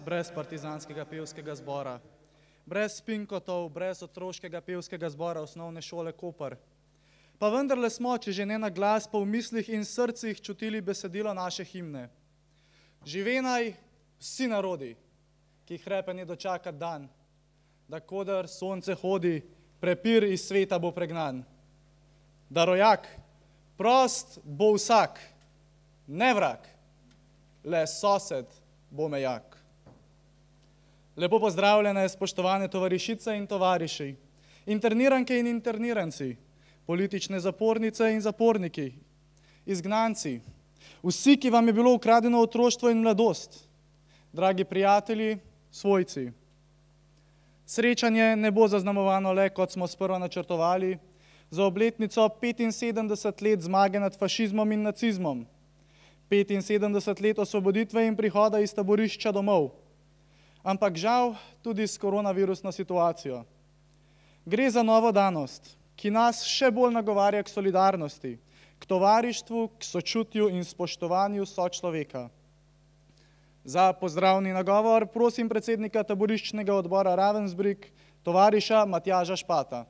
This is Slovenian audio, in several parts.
brez partizanskega pevskega zbora, brez Pinkotov, brez otroškega pevskega zbora osnovne šole Koper. Pa vendarle smo, če že ne na glas, pa v mislih in srcih čutili besedilo naše himne. Živenaj vsi narodi, ki hrepeni dočakat dan, da koder sonce hodi, prepir iz sveta bo pregnan. Da rojak, prost bo vsak, ne vrag, le sosed bo mejak. Lepo pozdravljene, spoštovane tovarišice in tovariši, interniranke in interniranci, politične zapornice in zaporniki, izgnanci, vsi, ki vam je bilo ukradeno otroštvo in mladost, dragi prijatelji, svojci. Srečanje ne bo zaznamovano le, kot smo sprva načrtovali, za obletnico 75 let zmage nad fašizmom in nacizmom, 75 let osvoboditve in prihoda iz taborišča domov, ampak žal tudi s koronavirusno situacijo. Gre za novo danost, ki nas še bolj nagovarja k solidarnosti, k tovarištvu, k sočutju in spoštovanju sočloveka. Za pozdravni nagovor prosim predsednika taboriščnega odbora Ravensbrück, tovariša Matjaža Špata.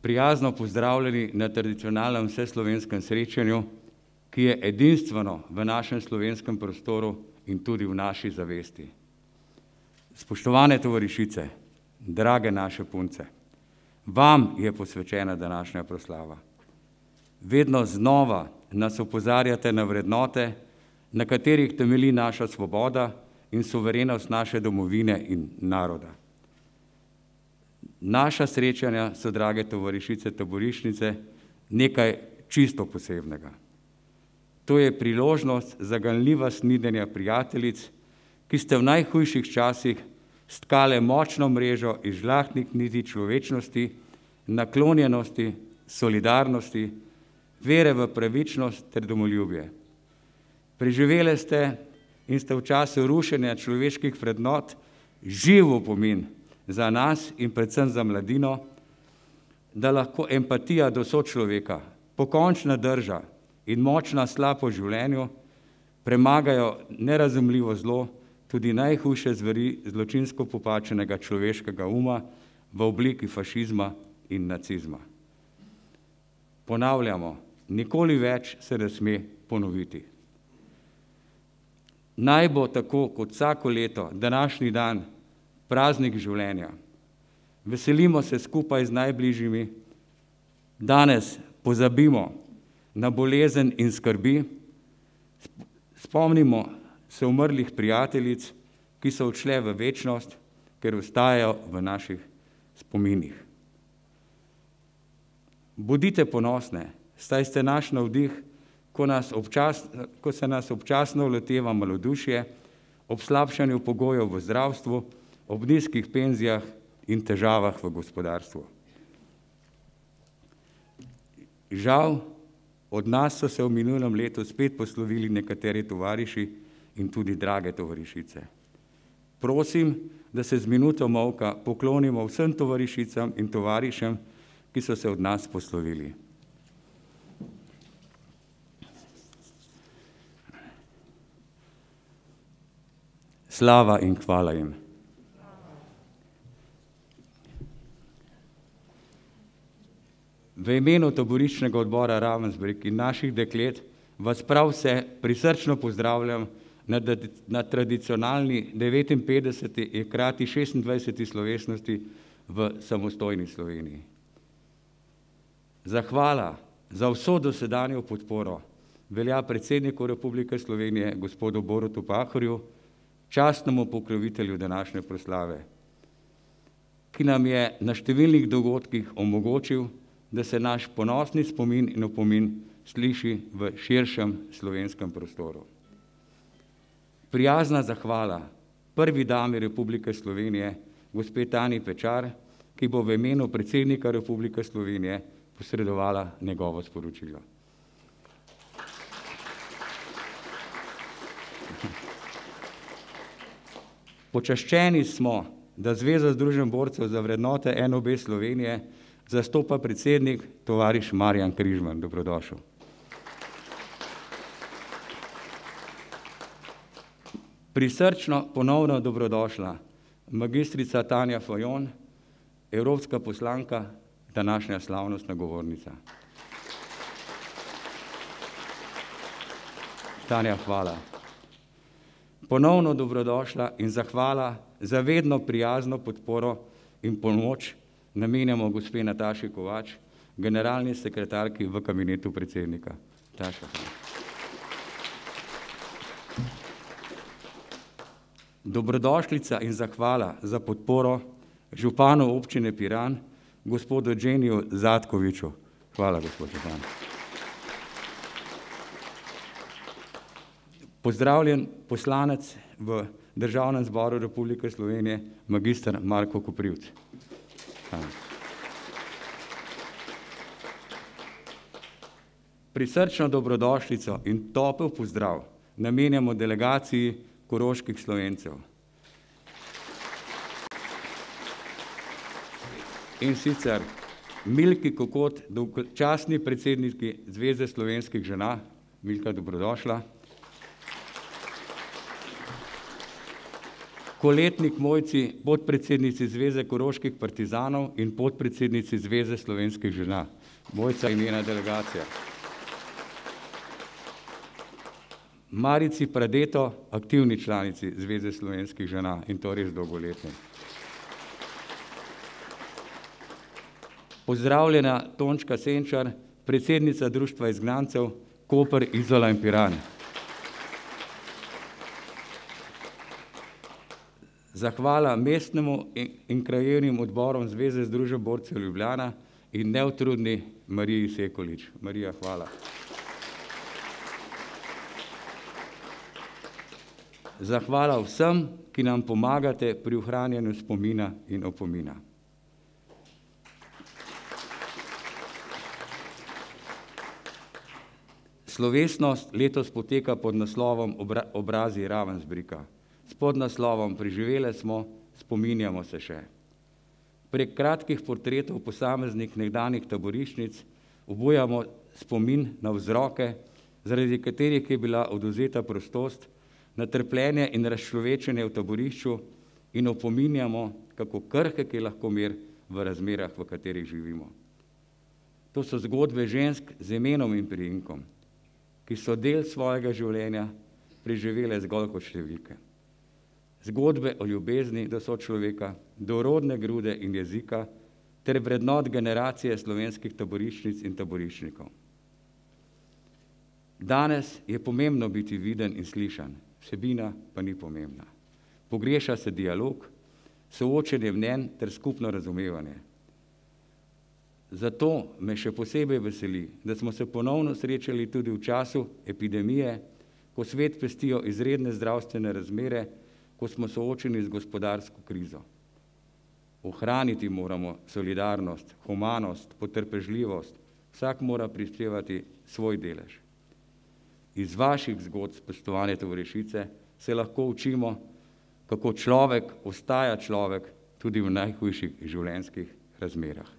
Prijazno pozdravljeni na tradicionalnem vseslovenskem srečanju, ki je edinstveno v našem slovenskem prostoru in tudi v naši zavesti. Spoštovane tovarišice, drage naše punce, vam je posvečena današnja proslava. Vedno znova nas opozarjate na vrednote, na katerih temelji naša svoboda in suverenost naše domovine in naroda. Naša srečanja so, drage tovarišice, taborišnice, nekaj čisto posebnega. To je priložnost za ganljiva snidenja prijateljic, ki ste v najhujših časih stkale močno mrežo iz žlahtnih niti človečnosti, naklonjenosti, solidarnosti, vere v pravičnost ter domoljubje. Preživele ste in ste v času rušenja človeških vrednot živ opomin za nas in predvsem za mladino, da lahko empatija do sočloveka, pokončna drža in močna sla po življenju premagajo nerazumljivo zlo, tudi najhujše zveri zločinsko popačenega človeškega uma v obliki fašizma in nacizma. Ponavljamo, nikoli več se ne sme ponoviti. Naj bo tako kot vsako leto današnji dan praznik življenja. Veselimo se skupaj z najbližjimi, danes pozabimo na bolezen in skrbi, spomnimo se umrlih prijateljic, ki so odšle v večnost, ker ostajajo v naših spominih. Bodite ponosne, saj ste naš navdih, ko se nas občasno loteva malodušje, ob slabšanju pogojev v zdravstvu, ob nizkih penzijah in težavah v gospodarstvu. Žal, od nas so se v minulem letu spet poslovili nekateri tovariši in tudi drage tovarišice. Prosim, da se z minuto molka poklonimo vsem tovarišicam in tovarišem, ki so se od nas poslovili. Slava in hvala jim. V imenu taboriščnega odbora Ravensbrück in naših deklet vas prav vse prisrčno pozdravljam na tradicionalni 59. in hkrati 26. slovesnosti v samostojni Sloveniji. Zahvala za vso dosedanjo podporo velja predsedniku Republike Slovenije, gospodu Borutu Pahorju, častnemu pokrovitelju današnje proslave, ki nam je na številnih dogodkih omogočil, da se naš ponosni spomin in opomin sliši v širšem slovenskem prostoru. Prijazna zahvala prvi dami Republike Slovenije, gospe Tanji Pečar, ki bo v imenu predsednika Republike Slovenije posredovala njegovo sporočilo. Počaščeni smo, da Zveza združenj borcev za vrednote NOB Slovenije zastopa predsednik tovariš Marjan Križman. Dobrodošel. Prisrčno ponovno dobrodošla magistrica Tanja Fajon, evropska poslanka, današnja slavnostna govornica. Tanja, hvala. Ponovno dobrodošla in zahvala za vedno prijazno podporo in pomoč namenjamo gospe Nataši Kovač, generalni sekretarki v kabinetu predsednika. Taša, hvala. Dobrodošlica in zahvala za podporo županu občine Piran, gospodu Dženiju Zatkoviču. Hvala, gospod župan. Pozdravljen poslanec v Državnem zboru Republike Slovenije, magister Marko Koprivc. Hvala. Prisrčno dobrodošlico in topel pozdrav namenjamo delegaciji koroških Slovencev. In sicer Milki Kokot, častni predsedniki Zveze slovenskih žena. Milka, dobrodošla. Koletnik Mojci, podpredsednici Zveze koroških partizanov in podpredsednici Zveze slovenskih žena. Mojca in njena delegacija. Marici Pradeto, aktivni članici Zveze slovenskih žena in to res dolgoletni. Pozdravljena Tončka Senčar, predsednica Društva izgnancev Koper, Izola in Piran. Zahvala mestnemu in krajevnim odborom Zveze združenj borcev Ljubljana in neutrudni Mariji Sekolič. Marija, hvala. Zahvala vsem, ki nam pomagate pri ohranjanju spomina in opomina. Slovesnost letos poteka pod naslovom Obrazi Ravensbrücka. S podnaslovom Preživele smo, spominjamo se še. Prek kratkih portretov posameznih nekdanjih taboriščnic obujamo spomin na vzroke, zaradi katerih je bila odvzeta prostost, na trpljenje in razčlovečenje v taborišču in opominjamo, kako krhek je lahko mir v razmerah, v katerih živimo. To so zgodbe žensk z imenom in priimkom, ki so del svojega življenja preživele zgolj kot številke. Zgodbe o ljubezni do sočloveka, do rodne grude in jezika ter vrednot generacije slovenskih taboriščnic in taboriščnikov. Danes je pomembno biti viden in slišan, vsebina pa ni pomembna. Pogreša se dialog, soočenje mnenj ter skupno razumevanje. Zato me še posebej veseli, da smo se ponovno srečali tudi v času epidemije, ko svet pestijo izredne zdravstvene razmere, ko smo soočeni z gospodarsko krizo. Ohraniti moramo solidarnost, humanost, potrpežljivost, vsak mora prispevati svoj delež. Iz vaših zgodb, spoštovane tovarišice, se lahko učimo, kako človek ostaja človek tudi v najhujših življenjskih razmerah.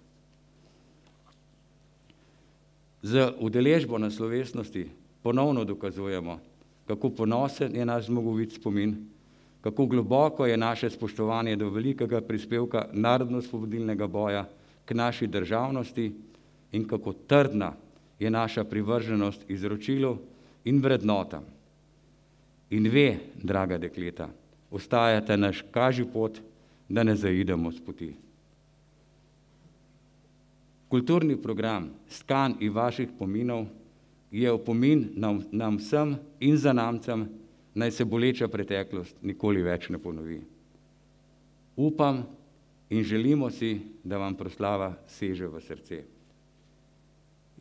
Z udeležbo na slovesnosti ponovno dokazujemo, kako ponosen je naš zmagovit spomin, kako globoko je naše spoštovanje do velikega prispevka narodno-osvobodilnega boja k naši državnosti in kako trdna je naša privrženost izročilu in vrednotam. In ve, draga dekleta, ostajate naš kažji pot, da ne zaidemo s poti. Kulturni program Skan in vaših pominov je opomin nam vsem in zanamcem, naj se boleča preteklost nikoli več ne ponovi. Upam in želimo si, da vam proslava seže v srce.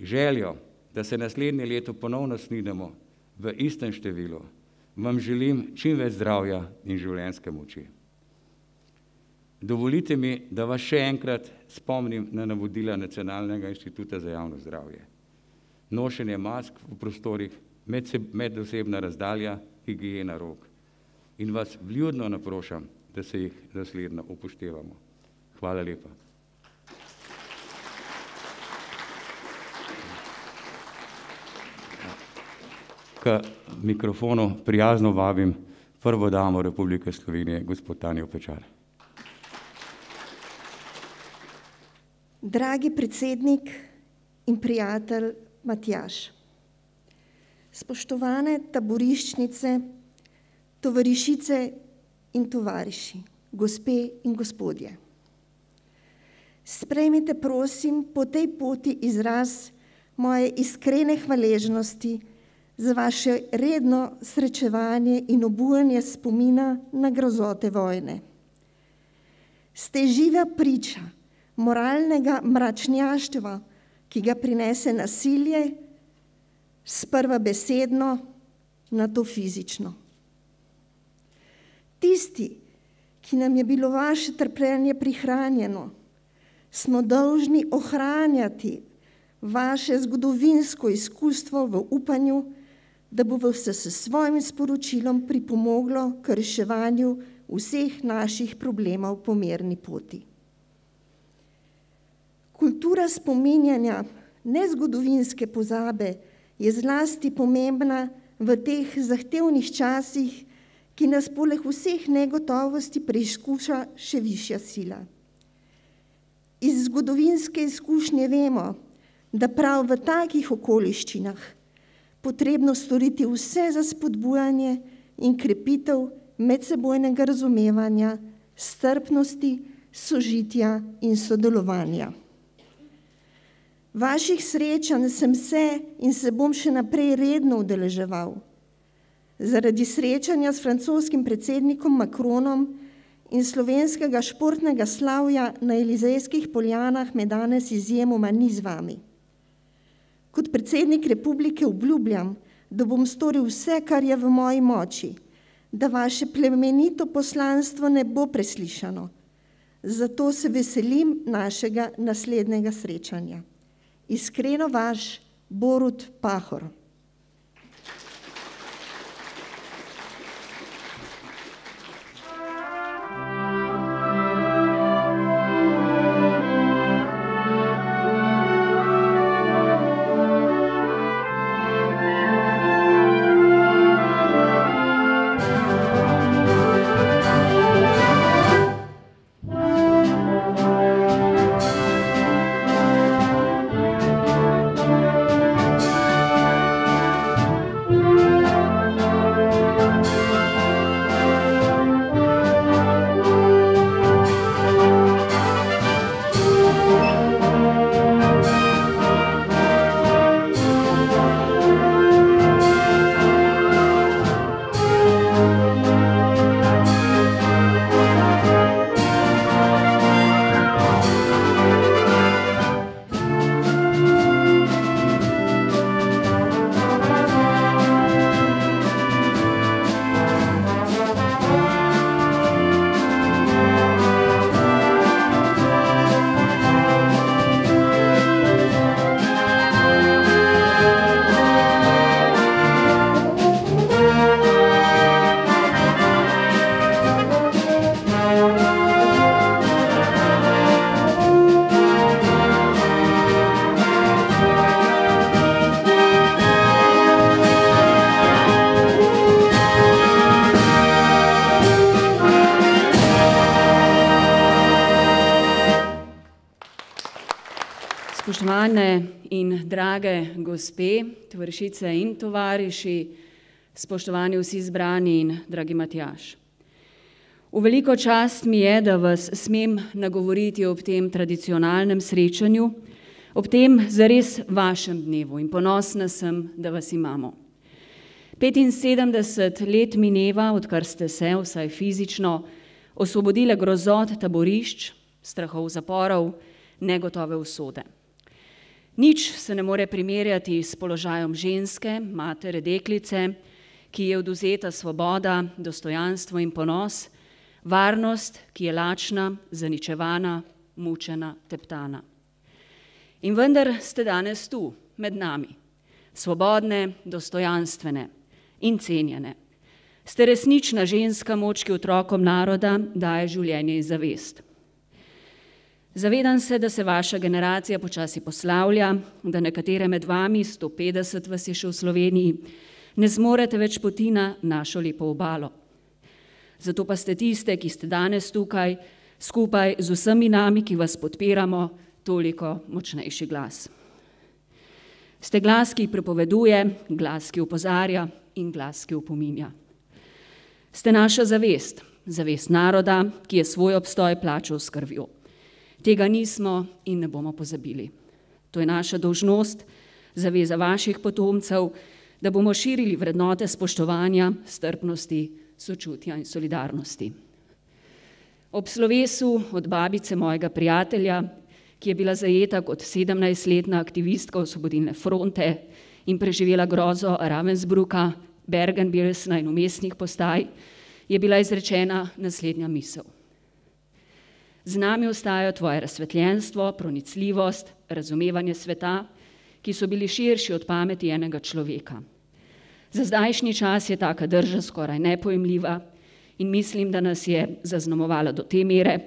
Željo, da se naslednje leto ponovno snidemo v istem številu, vam želim čim več zdravja in življenjske moči. Dovolite mi, da vas še enkrat spomnim na navodila Nacionalnega inštituta za javno zdravje. Nošenje mask v prostorih, medosebna razdalja, higiena rok. In vas vljudno naprošam, da se jih naslednjo upoštevamo. Hvala lepa. K mikrofonu prijazno vabim prvo damo Republike Slovenije, gospod Tanjo Pečar. Dragi predsednik in prijatelj Matjaž, spoštovane taboriščnice, tovarišice in tovariši, gospe in gospodje. Sprejmite, prosim, po tej poti izraz moje iskrene hvaležnosti za vaše redno srečevanje in obujanje spomina na grozote vojne. Ste živa priča moralnega mračnjaštva, ki ga prinese nasilje, sprva besedno, nato fizično. Tisti, ki nam je bilo vaše trpljenje prihranjeno, smo dolžni ohranjati vaše zgodovinsko izkustvo v upanju, da bo se s svojim sporočilom pripomoglo k reševanju vseh naših problemov po mirni poti. Kultura spominjanja nezgodovinske pozabe je zlasti pomembna v teh zahtevnih časih, ki nas poleg vseh negotovosti preizkuša še višja sila. Iz zgodovinske izkušnje vemo, da prav v takih okoliščinah potrebno storiti vse za spodbujanje in krepitev medsebojnega razumevanja, strpnosti, sožitja in sodelovanja. Vaših srečanj sem se in se bom še naprej redno udeleževal. Zaradi srečanja s francoskim predsednikom Macronom in slovenskega športnega slavja na Elizejskih poljanah me danes izjemoma ni z vami. Kot predsednik republike obljubljam, da bom storil vse, kar je v moji moči, da vaše plemenito poslanstvo ne bo preslišano. Zato se veselim našega naslednjega srečanja. Iskreno vaš, Borut Pahor. Spoštovane in drage gospe, tovarišice in tovariši, spoštovani vsi zbrani in dragi Matjaž. V veliko čast mi je, da vas smem nagovoriti ob tem tradicionalnem srečanju, ob tem zares vašem dnevu in ponosna sem, da vas imamo. 75 let mineva, odkar ste se, vsaj fizično, osvobodile grozot taborišč, strahov zaporov, negotove usode. Nič se ne more primerjati s položajem ženske, matere, deklice, ki je odvzeta svoboda, dostojanstvo in ponos, varnost, ki je lačna, zaničevana, mučena, teptana. In vendar ste danes tu, med nami, svobodne, dostojanstvene in cenjene. Ste resnična ženska moč, ki otrokom naroda daje življenje in zavest. Zavedam se, da se vaša generacija počasi poslavlja, da nekatere med vami, 150 vas je še v Sloveniji, ne zmorete več poti na našo lepo obalo. Zato pa ste tiste, ki ste danes tukaj, skupaj z vsemi nami, ki vas podpiramo, toliko močnejši glas. Ste glas, ki prepoveduje, glas, ki opozarja in glas, ki opominja. Ste naša zavest, zavest naroda, ki je svoj obstoj plačal s krvjo. Tega nismo in ne bomo pozabili. To je naša dolžnost, zaveza vaših potomcev, da bomo širili vrednote spoštovanja, strpnosti, sočutja in solidarnosti. Ob slovesu od babice mojega prijatelja, ki je bila zajeta kot 17-letna aktivistka Osvobodilne fronte in preživela grozo Ravensbrücka, Bergen-Belsna in umestnih postaj, je bila izrečena naslednja misel. Z nami ostajajo tvoje razsvetljenstvo, pronicljivost, razumevanje sveta, ki so bili širši od pameti enega človeka. Za zdajšnji čas je taka drža skoraj nepojemljiva in mislim, da nas je zaznamovala do te mere,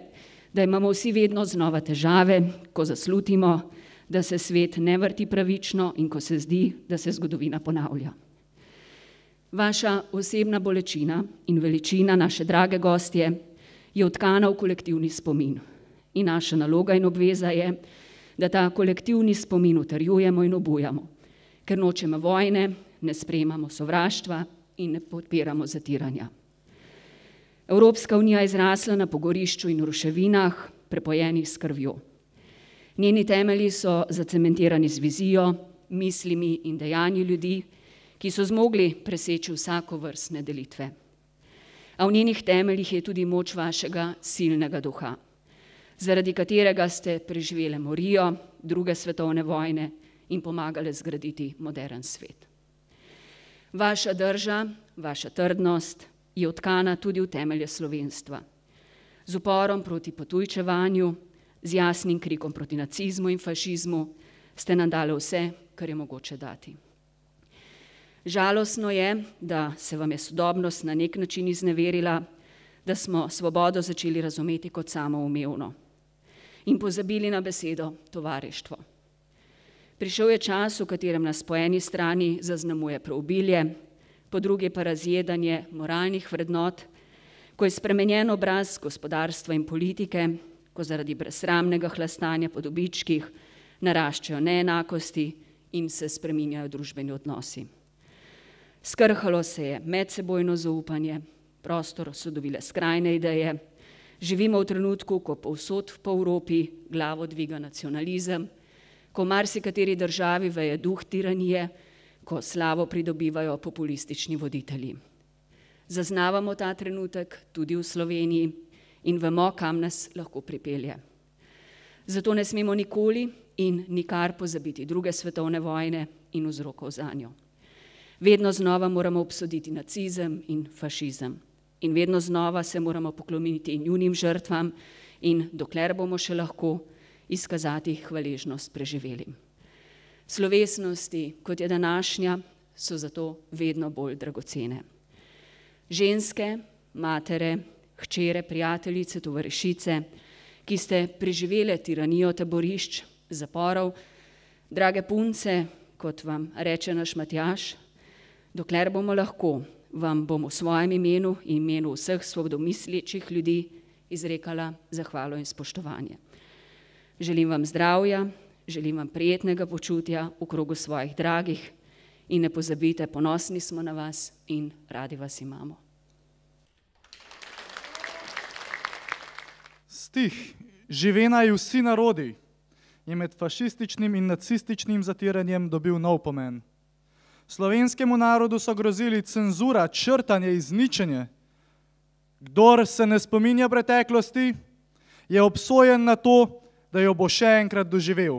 da imamo vsi vedno znova težave, ko zaslutimo, da se svet ne vrti pravično in ko se zdi, da se zgodovina ponavlja. Vaša osebna bolečina in veličina, naše drage gostje, je vtkana v kolektivni spomin. In naša naloga in obveza je, da ta kolektivni spomin utrjujemo in obujamo, ker nočemo vojne, ne sprejemamo sovraštva in ne podpiramo zatiranja. Evropska unija je zrasla na pogorišču in ruševinah, prepojenih s krvjo. Njeni temelji so zacementirani z vizijo, mislimi in dejanji ljudi, ki so zmogli preseči vsakovrstne delitve. A v njenih temeljih je tudi moč vašega silnega duha, zaradi katerega ste preživeli morijo, druge svetovne vojne in pomagali zgraditi moderen svet. Vaša drža, vaša trdnost je vtkana tudi v temelje slovenstva. Z uporom proti potujčevanju, z jasnim krikom proti nacizmu in fašizmu ste nam dali vse, kar je mogoče dati. Žalostno je, da se vam je sodobnost na nek način izneverila, da smo svobodo začeli razumeti kot samoumevno in pozabili na besedo tovarištvo. Prišel je čas, v katerem nas po eni strani zaznamuje preobilje, po drugi pa razjedanje moralnih vrednot, ko je spremenjen obraz gospodarstva in politike, ko zaradi brezsramnega hlastanja po dobičkih naraščajo neenakosti in se spreminjajo družbeni odnosi. Skrhalo se je medsebojno zaupanje, prostor so dobile skrajne ideje, živimo v trenutku, ko povsod po Evropi glavo dviga nacionalizem, ko v marsikateri državi veje duh tiranije, ko slavo pridobivajo populistični voditelji. Zaznavamo ta trenutek tudi v Sloveniji in vemo, kam nas lahko pripelje. Zato ne smemo nikoli in nikar pozabiti druge svetovne vojne in vzrokov zanjo. Vedno znova moramo obsoditi nacizem in fašizem in vedno znova se moramo pokloniti njunim žrtvam in, dokler bomo še lahko, izkazati hvaležnost preživelim. Slovesnosti, kot je današnja, so zato vedno bolj dragocene. Ženske, matere, hčere, prijateljice, tovarišice, ki ste preživele tiranijo taborišč, zaporov, drage punce, kot vam reče naš Matjaž, dokler bomo lahko, vam bom v svojem imenu in imenu vseh svobodomislečih ljudi izrekala zahvalo in spoštovanje. Želim vam zdravja, želim vam prijetnega počutja v krogu svojih dragih in ne pozabite, ponosni smo na vas in radi vas imamo. Stih "Živenaj vsi narodi" je med fašističnim in nacističnim zatiranjem dobil nov pomen. Slovenskemu narodu so grozili cenzura, črtanje, izničenje. Kdor se ne spominja preteklosti, je obsojen na to, da jo bo še enkrat doživel.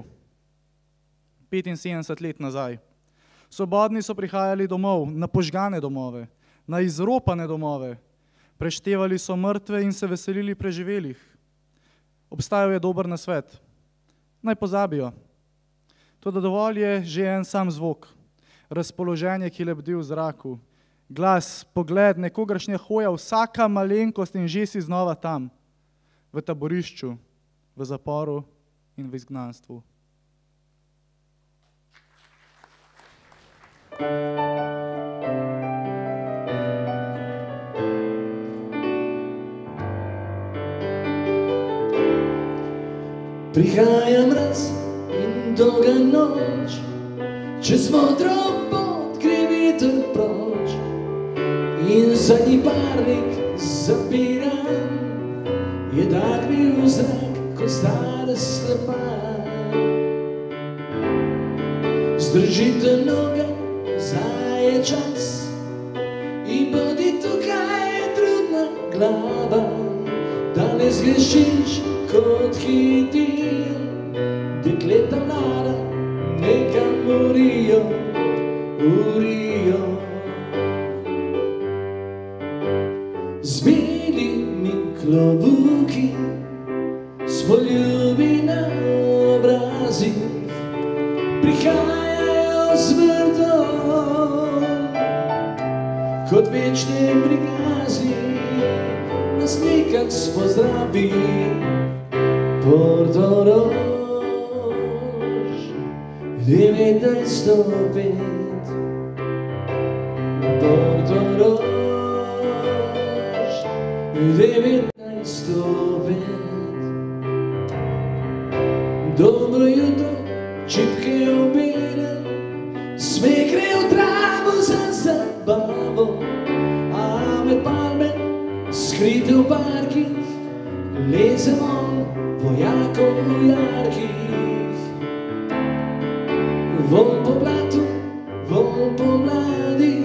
75 let nazaj. Svobodni so prihajali domov, na požgane domove, na izropane domove. Preštevali so mrtve in se veselili preživelih. Obstajal je dober nasvet. Naj pozabijo. Toda dovolj je že en sam zvok, razpoloženje, ki lebdi v zraku, Glas, pogled, nekogaršnja hoja, vsaka malenkost in že si znova tam, v taborišču, v zaporu in v izgnanstvu. Prihaja mraz in dolga noč, čez modro pot gre veter proč in zadnji parnik zapiran, je tak bil zrak, ko stara slepan. Zdržite noge, zdaj je čas in bodi tukaj trudna glava, da ne zgrešiš kot hitil, dekleta mlada nekam urijo. Z belimi klobuki smo ljubi na obrazih, prihajajo z vrtom kot večne prigazi, nas nekak spozdravi. Portorož, 1905. Portorož, 1905. Dobro jutro, čipke obene, smeh gre v travo za zabavo, a med palme, skrite v parkih, lezemo vojakov v jarkih. Von po blatu, von po mladi,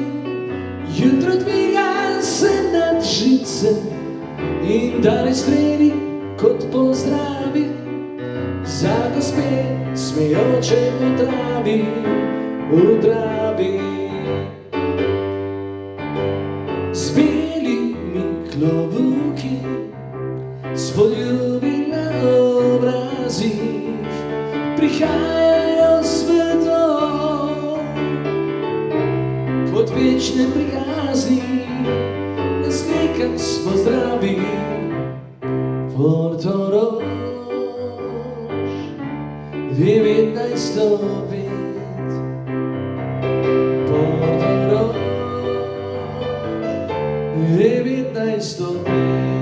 jutro dviga se nad žice in danes streli kot pozdravi za gospe smejoče v travi, v travi. Z belimi klobuki smo ljubi na obrazih, prihajajo svetom kot večne prijazni, nas nekak spozdravi. Portorož, 1905. Portorož, 1905.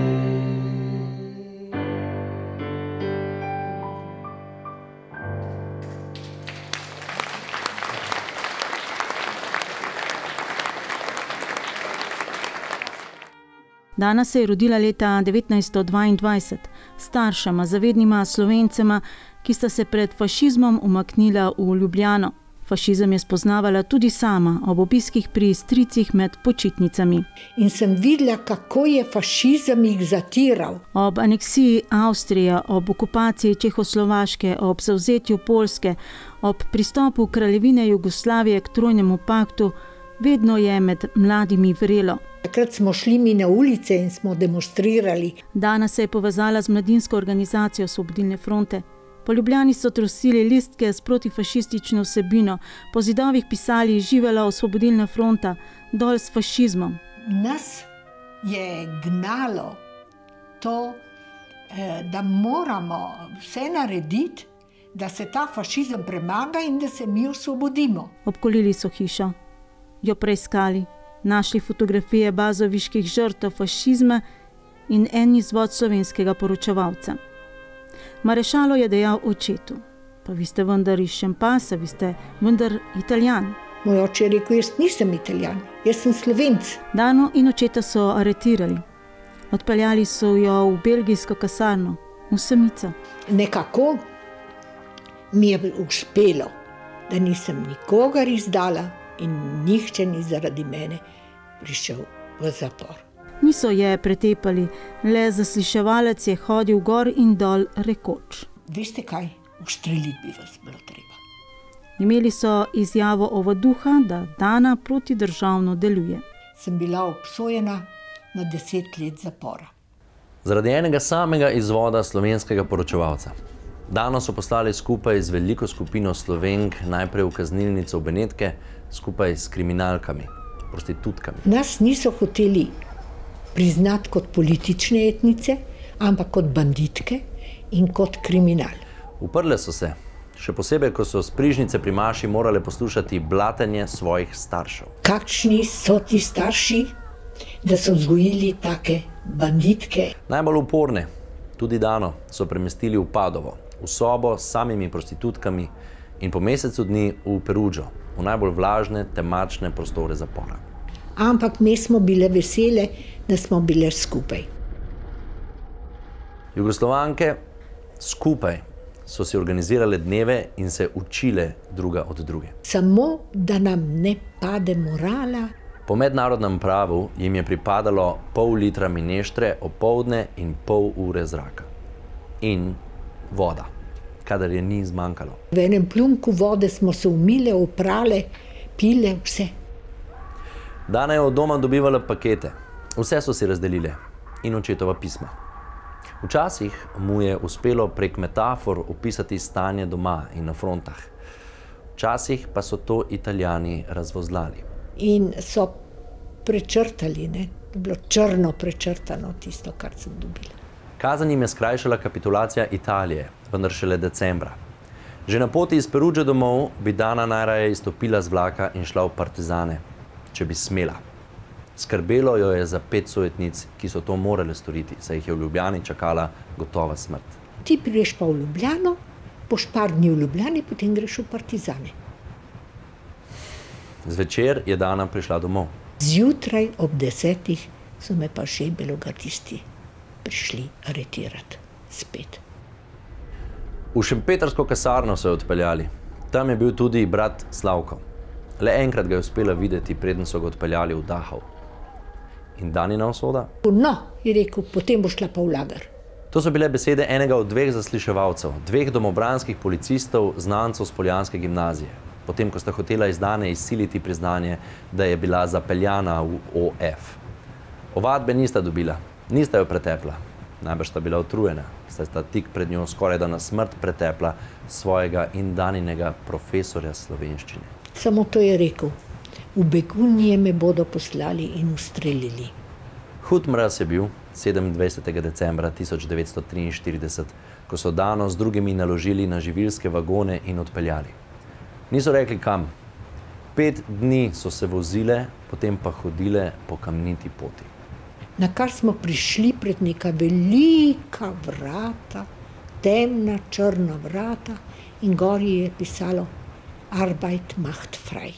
Dana se je rodila leta 1922, staršema, zavednima Slovencema, ki sta se pred fašizmom umaknila v Ljubljano. Fašizem je spoznavala tudi sama ob obiskih pri stricih med počitnicami. In sem videla, kako je fašizem jih zatiral. Ob aneksiji Avstrije, ob okupaciji Čehoslovaške, ob zavzetju Poljske, ob pristopu Kraljevine Jugoslavije k trojnemu paktu, vedno je med mladimi vrelo. Takrat smo šli mi na ulice in smo demonstrirali. Dana se je povezala z mladinsko organizacijo Osvobodilne fronte. Po Ljubljani so trosili listke s protifašistično vsebino, po zidovih pisali živela Osvobodilna fronta, dol s fašizmom. Nas je gnalo to, da moramo vse narediti, da se ta fašizem premaga in da se mi osvobodimo. Obkolili so hišo, jo preiskali, našli fotografije bazoviških žrtev fašizma in en izvod slovenskega poročevalca. Marešalo je dejal očetu: "Pa vi ste vendar iz Šempasa, vi ste vendar Italijan." Moj oče je rekel: "Jaz nisem Italijan, jaz sem Slovenc." Dano in očeta so aretirali. Odpeljali so jo v belgijsko kasarno, v samico. Nekako mi je uspelo, da nisem nikogar izdala in nihče ni zaradi mene prišel v zapor. Niso je pretepali, le zasliševalec je hodil gor in dol rekoč: "Veste kaj, ustreliti bi vas bilo treba." Imeli so izjavo ovaduha, da Dana protidržavno deluje. Sem bila obsojena na 10 let zapora. Zaradi enega samega izvoda slovenskega poročevalca. Dano so poslali skupaj z veliko skupino Slovenk najprej v kaznilnico v Benetke, skupaj s kriminalkami. prostitutkami. Nas niso hoteli priznati kot politične etnice, ampak kot banditke in kot kriminal. Uprle so se, še posebej, ko so sprižnice pri maši morale poslušati blatenje svojih staršev. Kakšni so ti starši, da so vzgojili take banditke? Najbolj uporne, tudi Dano, so premestili v Padovo, v sobo s samimi prostitutkami in po mesecu dni v Perugio, v najbolj vlažne, temačne prostore zapora. Ampak mi smo bile vesele, da smo bile skupaj. Jugoslovanke skupaj so si organizirale dneve in se učile druga od druge. Samo, da nam ne pade morala. Po mednarodnem pravu jim je pripadalo pol litra mineštre opoldne in pol ure zraka. In voda, kadar je ni zmanjkalo. V enem plunku vode smo se umile, oprale, pile, vse. Dana je od doma dobivala pakete. Vse so si razdelile in očetova pisma. Včasih mu je uspelo prek metafor opisati stanje doma in na frontah. Včasih pa so to Italijani razvozlali. In so prečrtali, ne? Bilo črno prečrtano tisto, kar sem dobila. Kazen jim je skrajšala kapitulacija Italije, vendar šele decembra. Že na poti iz Perugio domov bi Dana najraje izstopila z vlaka in šla v partizane, če bi smela. Skrbelo jo je za 5 sojetnic, ki so to morale storiti, saj jih je v Ljubljani čakala gotova smrt. Ti prideš pa v Ljubljano, boš par dni v Ljubljani, potem greš v partizane. Zvečer je Dana prišla domov. Zjutraj ob 10 so me pa še belogatisti prišli aretirati spet. V šempetrsko kasarno so jo odpeljali. Tam je bil tudi brat Slavko. Le enkrat ga je uspela videti, preden so ga odpeljali v Dachau. In Danina usoda? No, je rekel, potem boš šla pa v lager. To so bile besede enega od 2 zasliševalcev, 2 domobranskih policistov, znancev s poljanske gimnazije. Potem, ko sta hotela iz Dane izsiliti priznanje, da je bila zapeljana v OF. Ovadbe nista dobila, nista jo pretepla. Najbrž sta bila utrujena, saj sta tik pred njo skoraj da na smrt pretepla svojega in Daninega profesorja slovenščine. Samo to je rekel. V Begunje me bodo poslali in ustrelili. Hud mraz je bil 27. decembra 1943, ko so Dano z drugimi naložili na živilske vagone in odpeljali. Niso rekli kam. 5 dni so se vozile, potem pa hodile po kamniti poti. Na kar smo prišli pred neka velika vrata, temna, črna vrata in gori je pisalo Arbeit macht frei.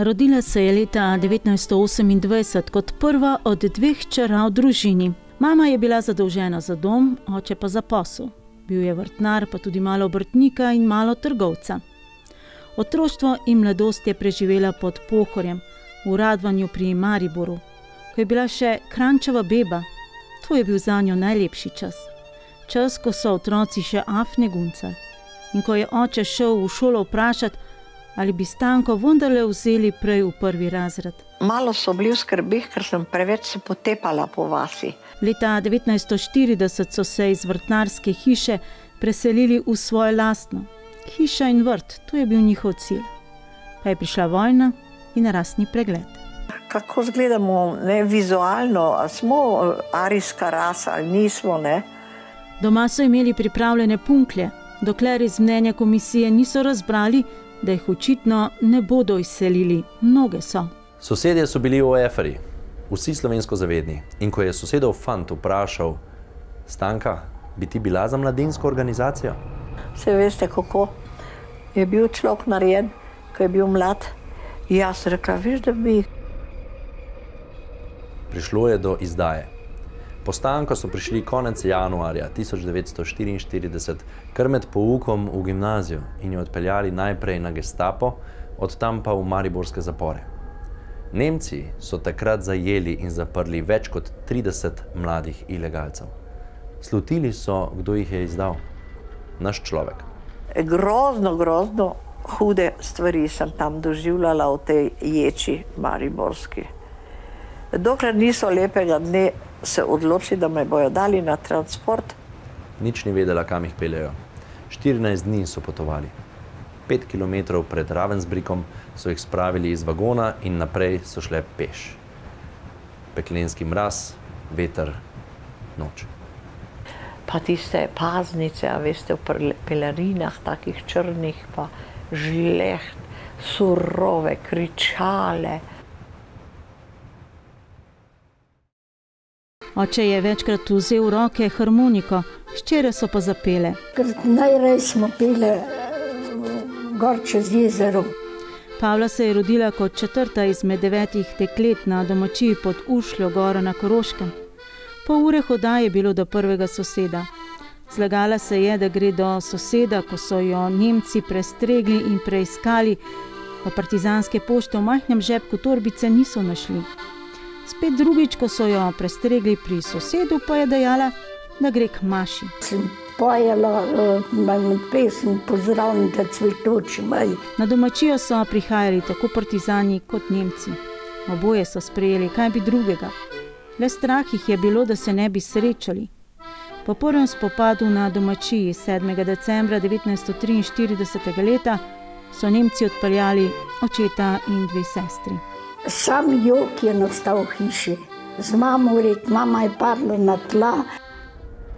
Rodila se je leta 1928 kot prva od 2 hčera v družini. Mama je bila zadolžena za dom, oče pa za posel. Bil je vrtnar, pa tudi malo obrtnika in malo trgovca. Otroštvo in mladost je preživela pod Pohorjem, v Radvanju pri Mariboru. Ko je bila še Kranjčeva beba, to je bil zanjo najlepši čas. Čas, ko so otroci še afne guncali. In ko je oče šel v šolo vprašati, ali bi Stanko vendarle vzeli prej v 1. razred. Malo so bili v skrbih, ker sem preveč se potepala po vasi. Leta 1940 so se iz vrtnarske hiše preselili v svojo lastno. Hiša in vrt, to je bil njihov cilj. Pa je prišla vojna in rasni pregled. Kako izgledamo, ne, vizualno, a smo arijska rasa ali nismo, ne? Doma so imeli pripravljene punklje, dokler iz mnenja komisije niso razbrali, da jih očitno ne bodo izselili. Mnoge so. Sosedje so bili v eferi, vsi slovensko zavedni. In ko je sosedov fant vprašal, Stanka, bi ti bila za mladinsko organizacijo? Vse veste, kako je bil človek narejen, ko je bil mlad. Jaz rekla, veš, da bi. Prišlo je do izdaje. Po Stanko so prišli konec januarja 1944, kar med poukom v gimnazijo in jo odpeljali najprej na Gestapo, od tam pa v mariborske zapore. Nemci so takrat zajeli in zaprli več kot 30 mladih ilegalcev. Slutili so, kdo jih je izdal. Naš človek. Grozno hude stvari sem tam doživljala v tej ječi mariborski. Dokler niso lepega dne se odločili, da me bojo dali na transport. Nič ni vedela, kam jih peljejo. 14 dni so potovali. 5 kilometrov pred Ravensbrückom so jih spravili iz vagona in naprej so šle peš. Peklenski mraz, veter, noč. Pa tiste paznice, a veste, v pelerinah, takih črnih, pa žleht, surove, kričale. Oče je večkrat vzel v roke harmoniko, hčere so pa zapele. Ker najraje smo pele gor čez jezero. Pavla se je rodila kot 4. izmed 9 deklet na domačiji pod Ušljo goro na Koroškem. Pol ure hoda je bilo do prvega soseda. Zlagala se je, da gre do soseda, ko so jo Nemci prestregli in preiskali, pa partizanske pošte v majhnem žepku torbice niso našli. Spet drugič, ko so jo prestregli pri sosedu, pa je dejala, da gre k maši. Sem pojela pesem Pozdravljite cvetoči maj. Na domačijo so prihajali tako partizani kot Nemci. Oboje so sprejeli, kaj bi drugega. Le strah jih je bilo, da se ne bi srečali. Po prvem spopadu na domačiji 7. decembra 1943. leta so Nemci odpeljali očeta in 2 sestri. Sam jok je nastal v hiši. Z mamo vred, mama je padla na tla.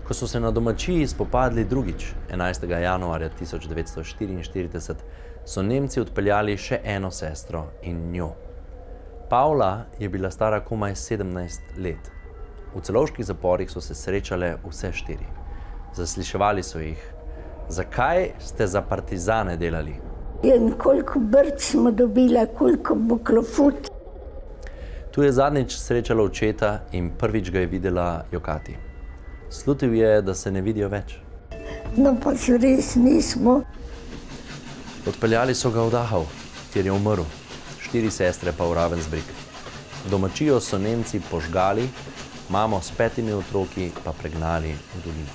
Ko so se na domačiji spopadli drugič, 11. januarja 1944, so Nemci odpeljali še eno sestro in njo. Pavla je bila stara komaj 17 let. V celovških zaporih so se srečale vse 4. Zasliševali so jih. Zakaj ste za partizane delali? In koliko brc smo dobila, koliko buklofut. Tu je zadnjič srečala očeta in prvič ga je videla jokati. Slutil je, da se ne vidijo več. No pa se res nismo. Odpeljali so ga v Dachau, kjer je umrl. 4 sestre pa v Ravensbrück. Domačijo so Nemci požgali, mamo s 5 otroki pa pregnali v dolino.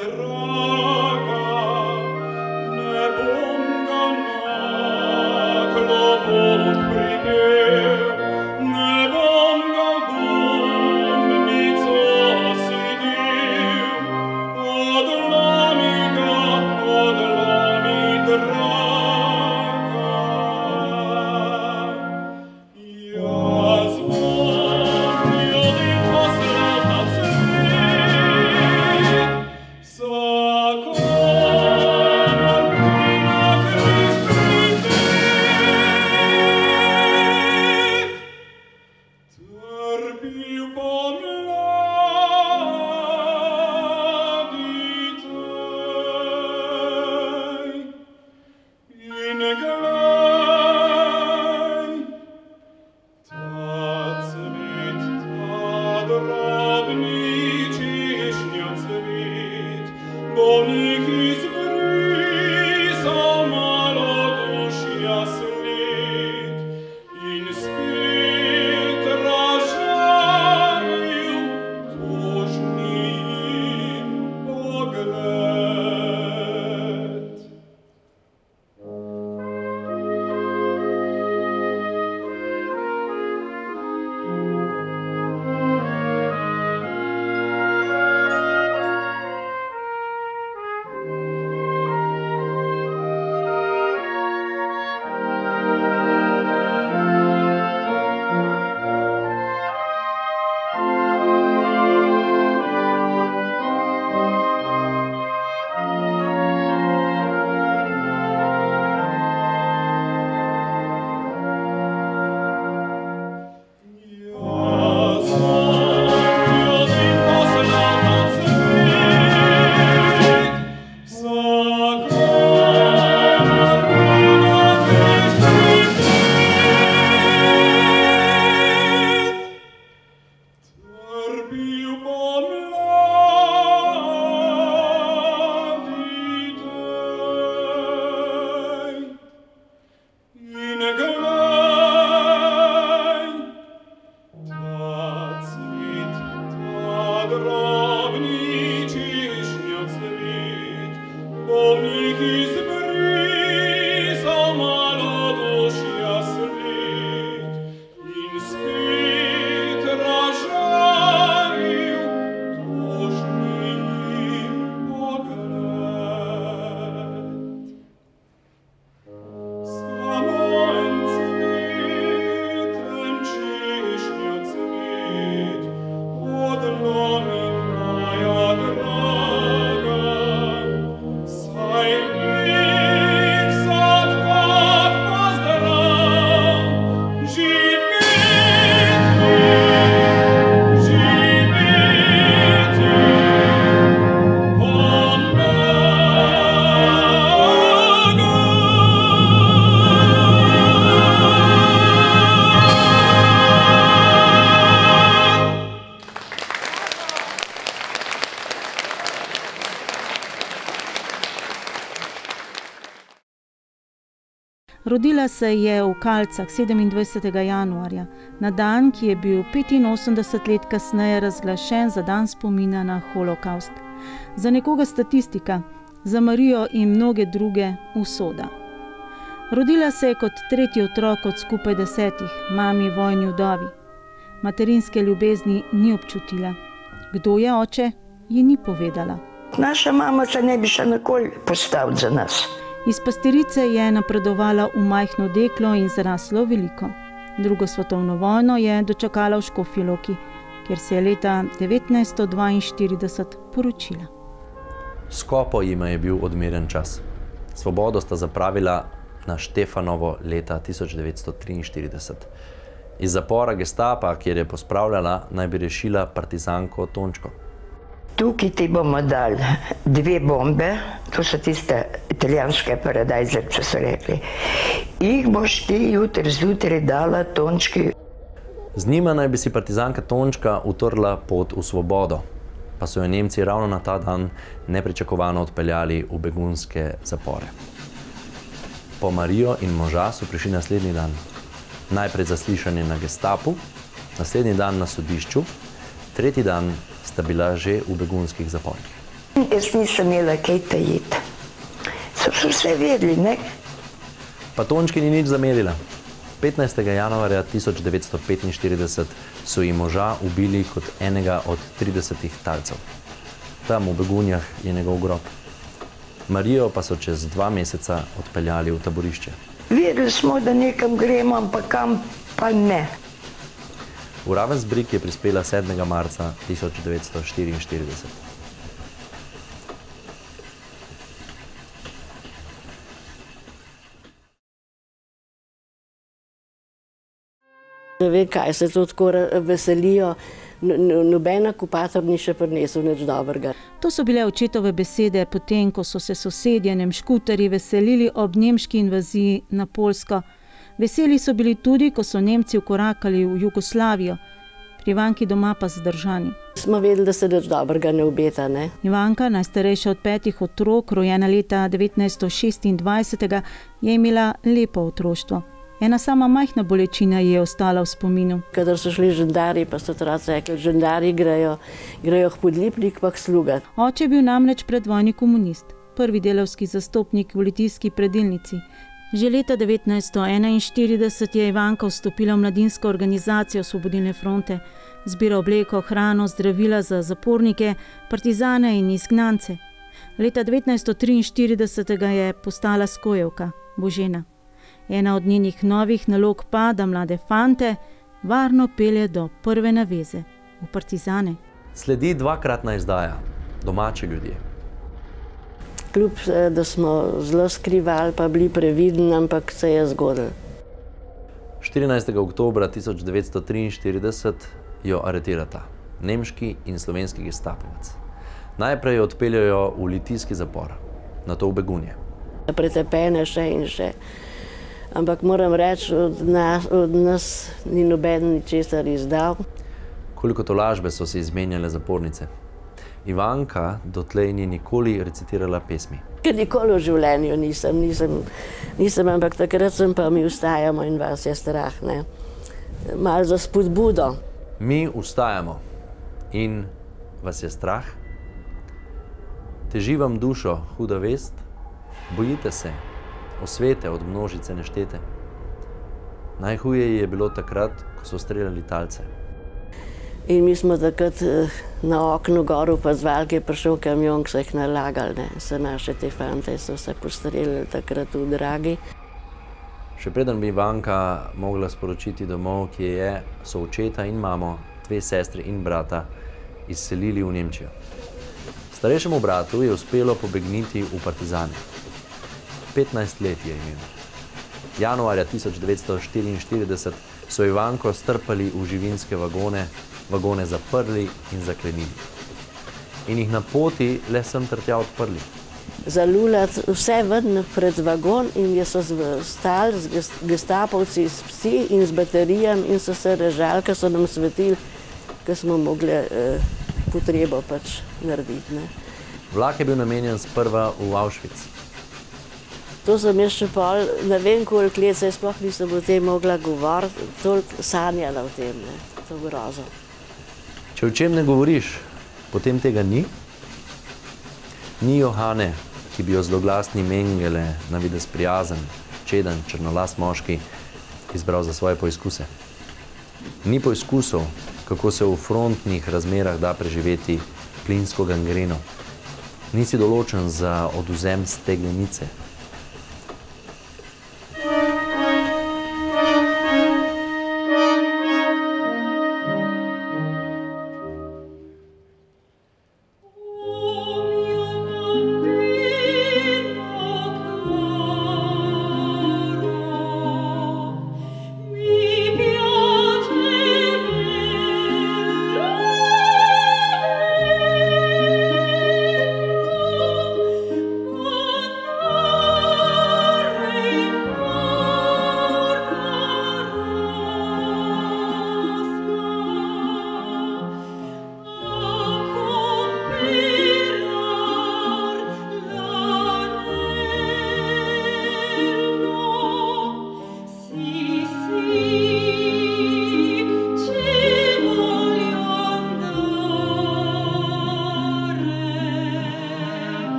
Draga, ne bom ga Rodila se je v Kalcah 27. januarja, na dan, ki je bil 85 let kasneje razglašen za dan spomina na holokaust. Za nekoga statistika, za Marijo in mnoge druge usoda. Rodila se je kot tretji otrok od skupaj 10, mami vojni vdovi. Materinske ljubezni ni občutila. Kdo je oče, ji ni povedala. Naša mama se ne bi še nikoli postavila za nas. Iz pastirice je napredovala v majhno deklo in zraslo veliko. Drugo svetovno vojno je dočakala v Škofji Loki, kjer se je leta 1942 poročila. Skopo jima je bil odmeren čas. Svobodo sta zapravila na Štefanovo leta 1943. Iz zapora gestapa, kjer je pospravljala, naj bi rešila partizanko Tončko. Tukaj ti bomo dali 2 bombe, to so tiste italijanske paradajze, če so rekli. Jih boš ti jutri zjutraj dala Tončki. Z njima naj bi si partizanka Tončka utrla pot v svobodo, pa so jo Nemci ravno na ta dan nepričakovano odpeljali v begunske zapore. Po Marijo in moža so prišli naslednji dan. Najprej zaslišanje na gestapu, naslednji dan na sodišču, tretji dan sta bila že v begunskih zaporih. Jaz nisem imela kaj tajiti. So vse vedeli, ne? Pa Tončki ni nič zamerila. 15. januarja 1945 so ji moža ubili kot enega od 30 talcev. Tam v Begunjah je njegov grob. Marijo pa so čez 2 meseca odpeljali v taborišče. Vedeli smo, da nekam gremo, ampak kam pa ne. V Ravensbrück je prispela 7. marca 1944. Ne vem, kaj se to tako veselijo. Noben okupator ni še prinesel nič dobrega. To so bile očetove besede potem, ko so se sosedje nemškutarji veselili ob nemški invaziji na Poljsko. Veseli so bili tudi, ko so Nemci vkorakali v Jugoslavijo. pri Ivanki doma pa zadržani. Smo vedeli, da se nič dobrega ne obeta, ne? Ivanka, najstarejša od 5 otrok, rojena leta 1926, je imela lepo otroštvo. Ena sama majhna bolečina je ostala v spominu. Kadar so šli žandarji, pa so otroci rekli, žandarji grejo k Podlipnik pa k slugat. Oče je bil namreč predvojni komunist, prvi delavski zastopnik v Litijski predilnici. Že leta 1941 je Ivanka vstopila v mladinsko organizacijo Osvobodilne fronte, zbira obleko, hrano, zdravila za zapornike, partizane in izgnance. Leta 1943 je postala skojevka, Božena. Ena od njenih novih nalog pa, da mlade fante varno pelje do prve naveze, v partizane. Sledi dvakratna izdaja, Domači ljudje. Kljub, da smo zelo skrivali, pa bili previdni, ampak se je zgodilo. 14. oktobra 1943 jo aretirata nemški in slovenski gestapovec. Najprej jo odpeljajo v litijski zapor, nato v Begunje. Pretepene še in še. Ampak moram reči, od nas ni noben ničesar izdal. Koliko tolažbe so se izmenjale zapornice. Ivanka dotlej ni nikoli recitirala pesmi. Ker nikoli v življenju nisem, ampak takrat sem pa mi vstajamo in vas je strah, ne. Malo za spodbudo. Mi vstajamo in vas je strah? Teži vam dušo huda vest? Bojite se osvete od množice neštete? Najhuje je bilo takrat, ko so streljali talce. In mi smo takrat na oknu gor opazovali, ki je prišel kamion, ki so jih nalagali, ne. Se naše te fante so se postreljali takrat v Dragi. Še preden bi Ivanka mogla sporočiti domov, ki je, so očeta in mamo, 2 sestri in brata izselili v Nemčijo. Starejšemu bratu je uspelo pobegniti v partizane. 15 let je imel. Januarja 1944 so Ivanko strpali v živinske vagone, vagone zaprli in zaklenili. In jih na poti le sem ter tja odprli. Zalulati vse ven pred vagon in so stali z gestapovci, s psi in z baterijami in so se režali, ker so nam svetili, ker smo mogli potrebo pač narediti, ne. Vlak je bil namenjen sprva v Auschwitz. To sem jaz še pol, ne vem koliko let, saj sploh nisem o tem mogla govoriti, toliko sanjala o tem, ne, to grozo. Če o čem ne govoriš, potem tega ni? Ni Johane, ki bi jo zloglasni Mengele, na videz prijazen, čeden, črnolas moški, izbral za svoje poizkuse. Ni poizkusov, kako se v frontnih razmerah da preživeti plinsko gangreno. Nisi določen za odvzem stegnenice. Oh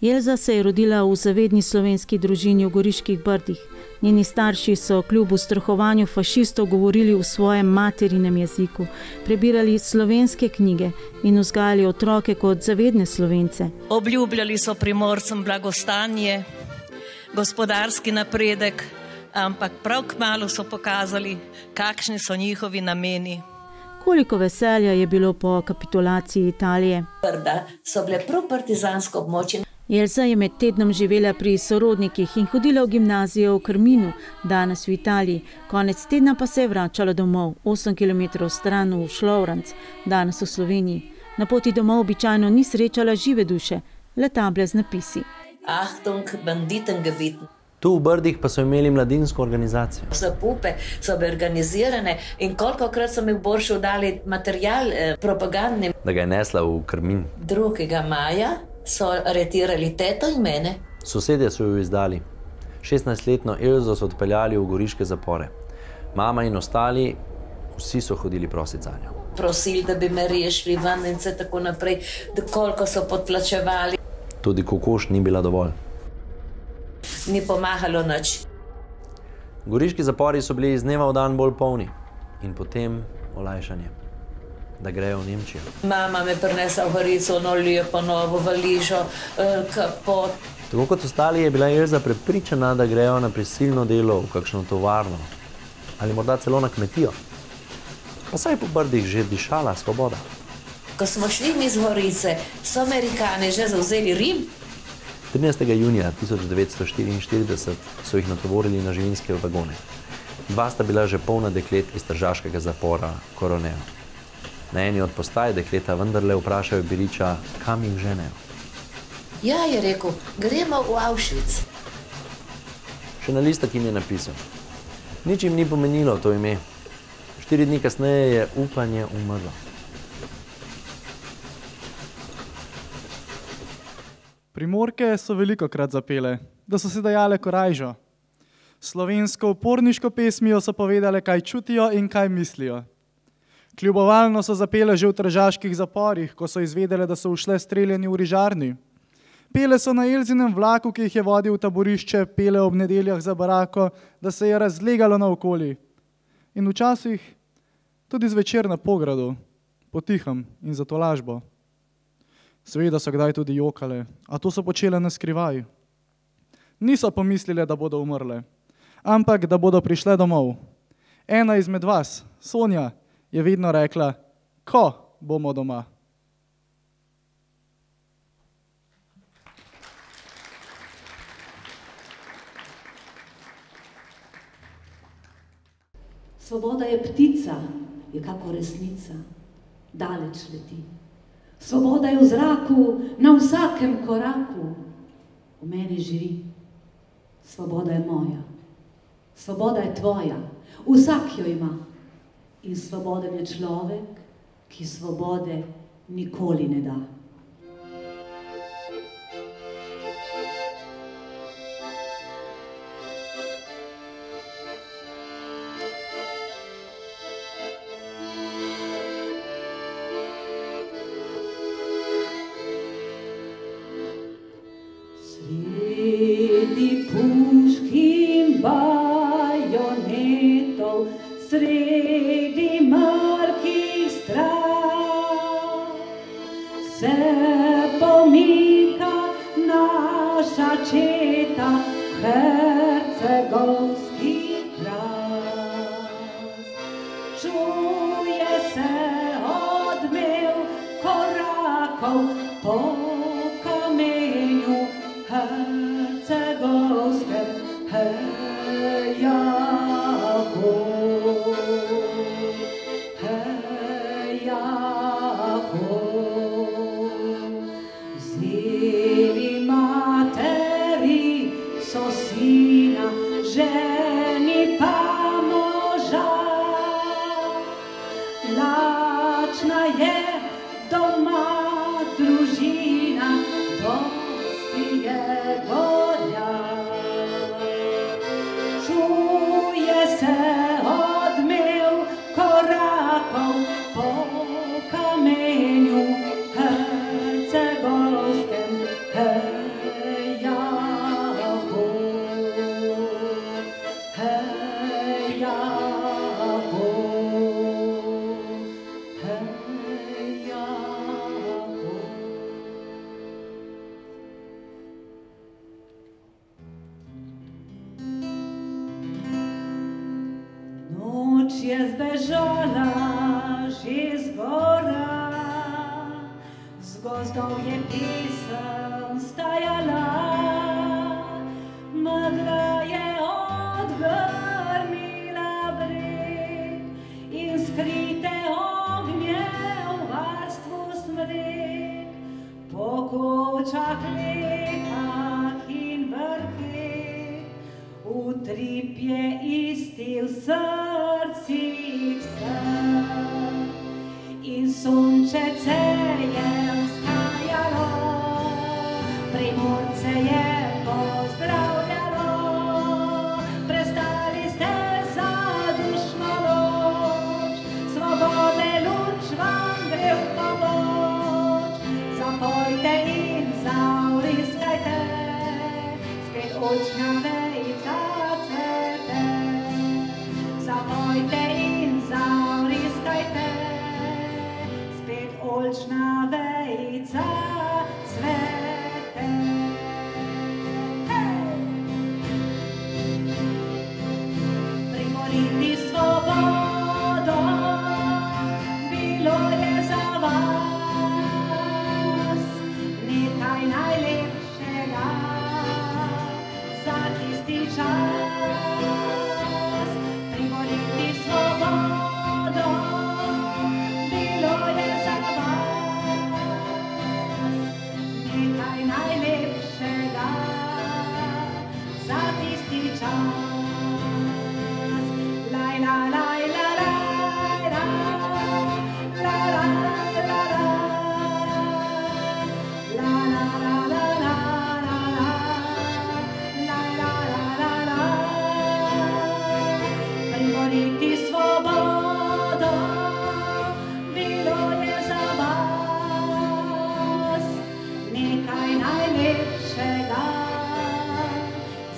Elza se je rodila v zavedni slovenski družini v Goriških Brdih. Njeni starši so kljub ustrahovanju fašistov govorili v svojem materinem jeziku, prebirali slovenske knjige in vzgajali otroke kot zavedne Slovence. Obljubljali so Primorcem blagostanje, gospodarski napredek, ampak prav kmalu so pokazali, kakšni so njihovi nameni. Koliko veselja je bilo po kapitulaciji Italije. Brda so bile prav partizansko območje. Elza je med tednom živela pri sorodnikih in hodila v gimnazijo v Krminu, danes v Italiji. Konec tedna pa se je vračala domov, 8 km stran v Šlovranc, danes v Sloveniji. Na poti domov običajno ni srečala žive duše, le table z napisi. Achtung, Banditengebiet. Tu v Brdih pa so imeli mladinsko organizacijo. Zapupe so bile organizirane in kolikokrat so mi v Boršu dali material propagandni. Da ga je nesla v Krmin. 2. maja so aretirali teto in mene. Sosedje so jo izdali. 16-letno Elzo so odpeljali v goriške zapore. Mama in ostali, vsi so hodili prositi za njo. Prosili, da bi me rešili ven in se tako naprej, da koliko so podplačevali. Tudi kokoš ni bila dovolj. Ni pomagalo nič. Goriški zapori so bili iz dneva v dan bolj polni in potem olajšanje, da grejo v Nemčijo. Mama me prinesla v Gorico, no lepo novo valižo, kapot. Tako kot ostali je bila Elza prepričana, da grejo na prisilno delo v kakšno tovarno ali morda celo na kmetijo. Pa saj po Brdih že dišala svoboda. Ko smo šli mi z Gorice, so Amerikani že zavzeli Rim. 13. junija 1944 so jih natovorili na živinske vagone. 2 sta bila že polna deklet iz tržaškega zapora Coronel. Na eni od postaj dekleta vendarle vprašajo Biriča, kam jih ženejo. Ja, je rekel, gremo v Auschwitz. Še na listak jim je napisal. Nič jim ni pomenilo to ime. 4 dni kasneje je upanje umrlo. Primorke so velikokrat zapele, da so si dajale korajžo. Slovensko uporniško pesmijo so povedale, kaj čutijo in kaj mislijo. Kljubovalno so zapele že v tržaških zaporih, ko so izvedele, da so ušle streljani v rižarni. Pele so na Elzinem vlaku, ki jih je vodil v taborišče, pele ob nedeljah za barako, da se je razlegalo naokoli. In včasih tudi zvečer na pogradu, potihem in za tolažbo. Seveda so kdaj tudi jokale, a to so počele na skrivaj. Niso pomislile, da bodo umrle, ampak da bodo prišle domov. Ena izmed vas, Sonja, je vedno rekla, ko bomo doma. Svoboda je ptica, je kako resnica, daleč leti. Svoboda je v zraku, na vsakem koraku, v meni živi. Svoboda je moja, svoboda je tvoja, vsak jo ima. In svoboden je človek, ki svobode nikoli ne da. Sredi puškin bajonetov, sredi mrkih strah se pomika naša četa, hercegovski kras. Čuje se odmev korakov po kamenju hercegovskem, hejaho. je zbežala že z gora, z gozdov je pisem stajala, megla je odgrnila breg in skrite ognje v varstvu smrek, po kočah, lekah in vrkih, utrip je isti v srcih vseh. In sončece je vzhajalo, Primorce je pozdravljalo, prestali ste zadušno noč, svobode luč vam gre v pomoč. Zapojte in zavriskajte, spet oljčna vejica cvete. Zapojte in zavriskajte, spet oljčna vejica cvete. Primoriti svobodo, bilo je za vas nekaj najlepšega za tisti čas. Primoriti svobodo, bilo je za vas nekaj najlepšega za tisti čas. Laj, la, laj, la, laj, la, la, la, la, la, la, la, la, la, la, la, la, la, la. Primoriti svobodo, bilo je za vas nekaj najlepšega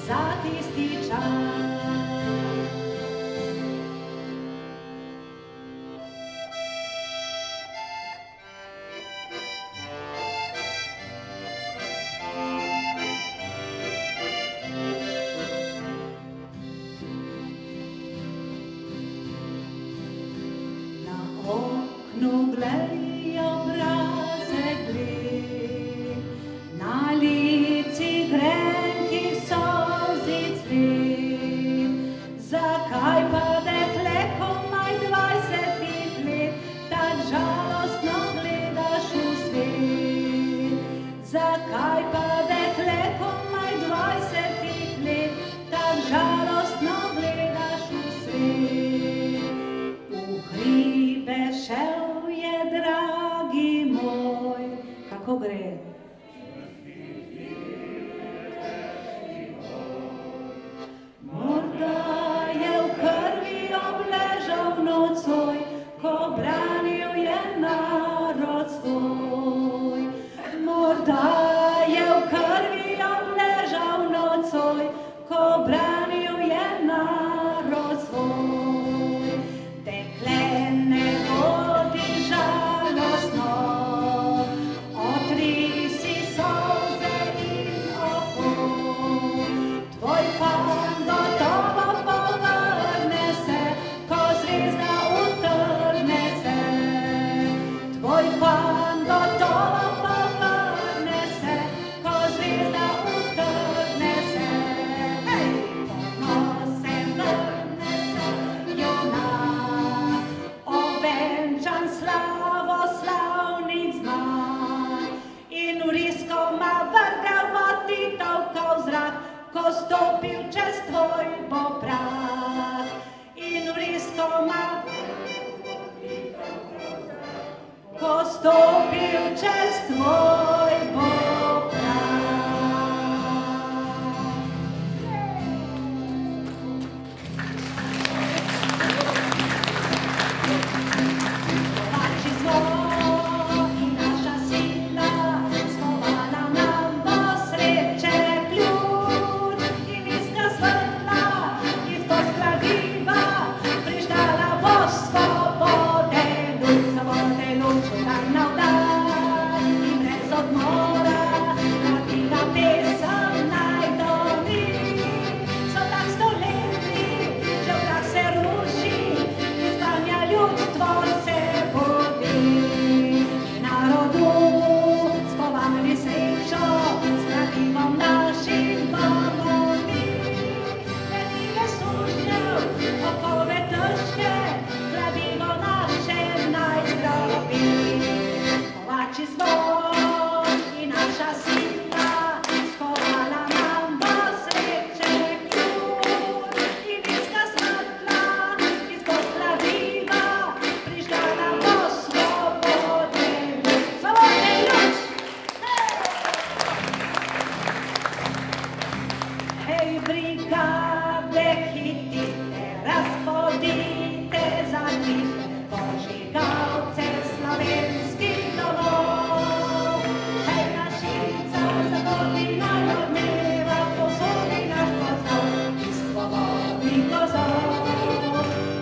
za tisti čas. Na oknu glej, obrazek glej, na lici grenkih solzic let. Zakaj pa dekle komaj 20 let tak žalostno gledaš v svet? Zakaj pa dekle komaj 20 let tak žalostno gledaš v svet? V hribe šel je, dragi moj, kako gre? Morda je v krvi obležal nocoj, ko branil je narod svoj. Morda je v krvi obležal nocoj, ko branil je narod svoj. Dekle, ne bodi žalostno, otri si solze in oko. Tvoj fan gotovo povrne se, ko zvezda utrne se. Tvoj fan gotovo povrne se, ko zvezda utrne se. Hej! Ponos se vrne se, junak, ovenčan slavoslavnih zmag. In vriskoma vrgel motitovko v zrak, ko stopil čez tvoj bo prah. In vriskoma, ko stopil čez tvoj bo prah. Domači zvon in naša sila, skovala nam bo sreče ključ. In iskra svetla izpod kladiva, prižgala bo svobode luč, dan na dan. brigade hitite, razpodite za njih, požigalce slovenskih domov. Hej, našica zavodi naj odmeva, posodi naš pozdrav iz svobodnih gozdov.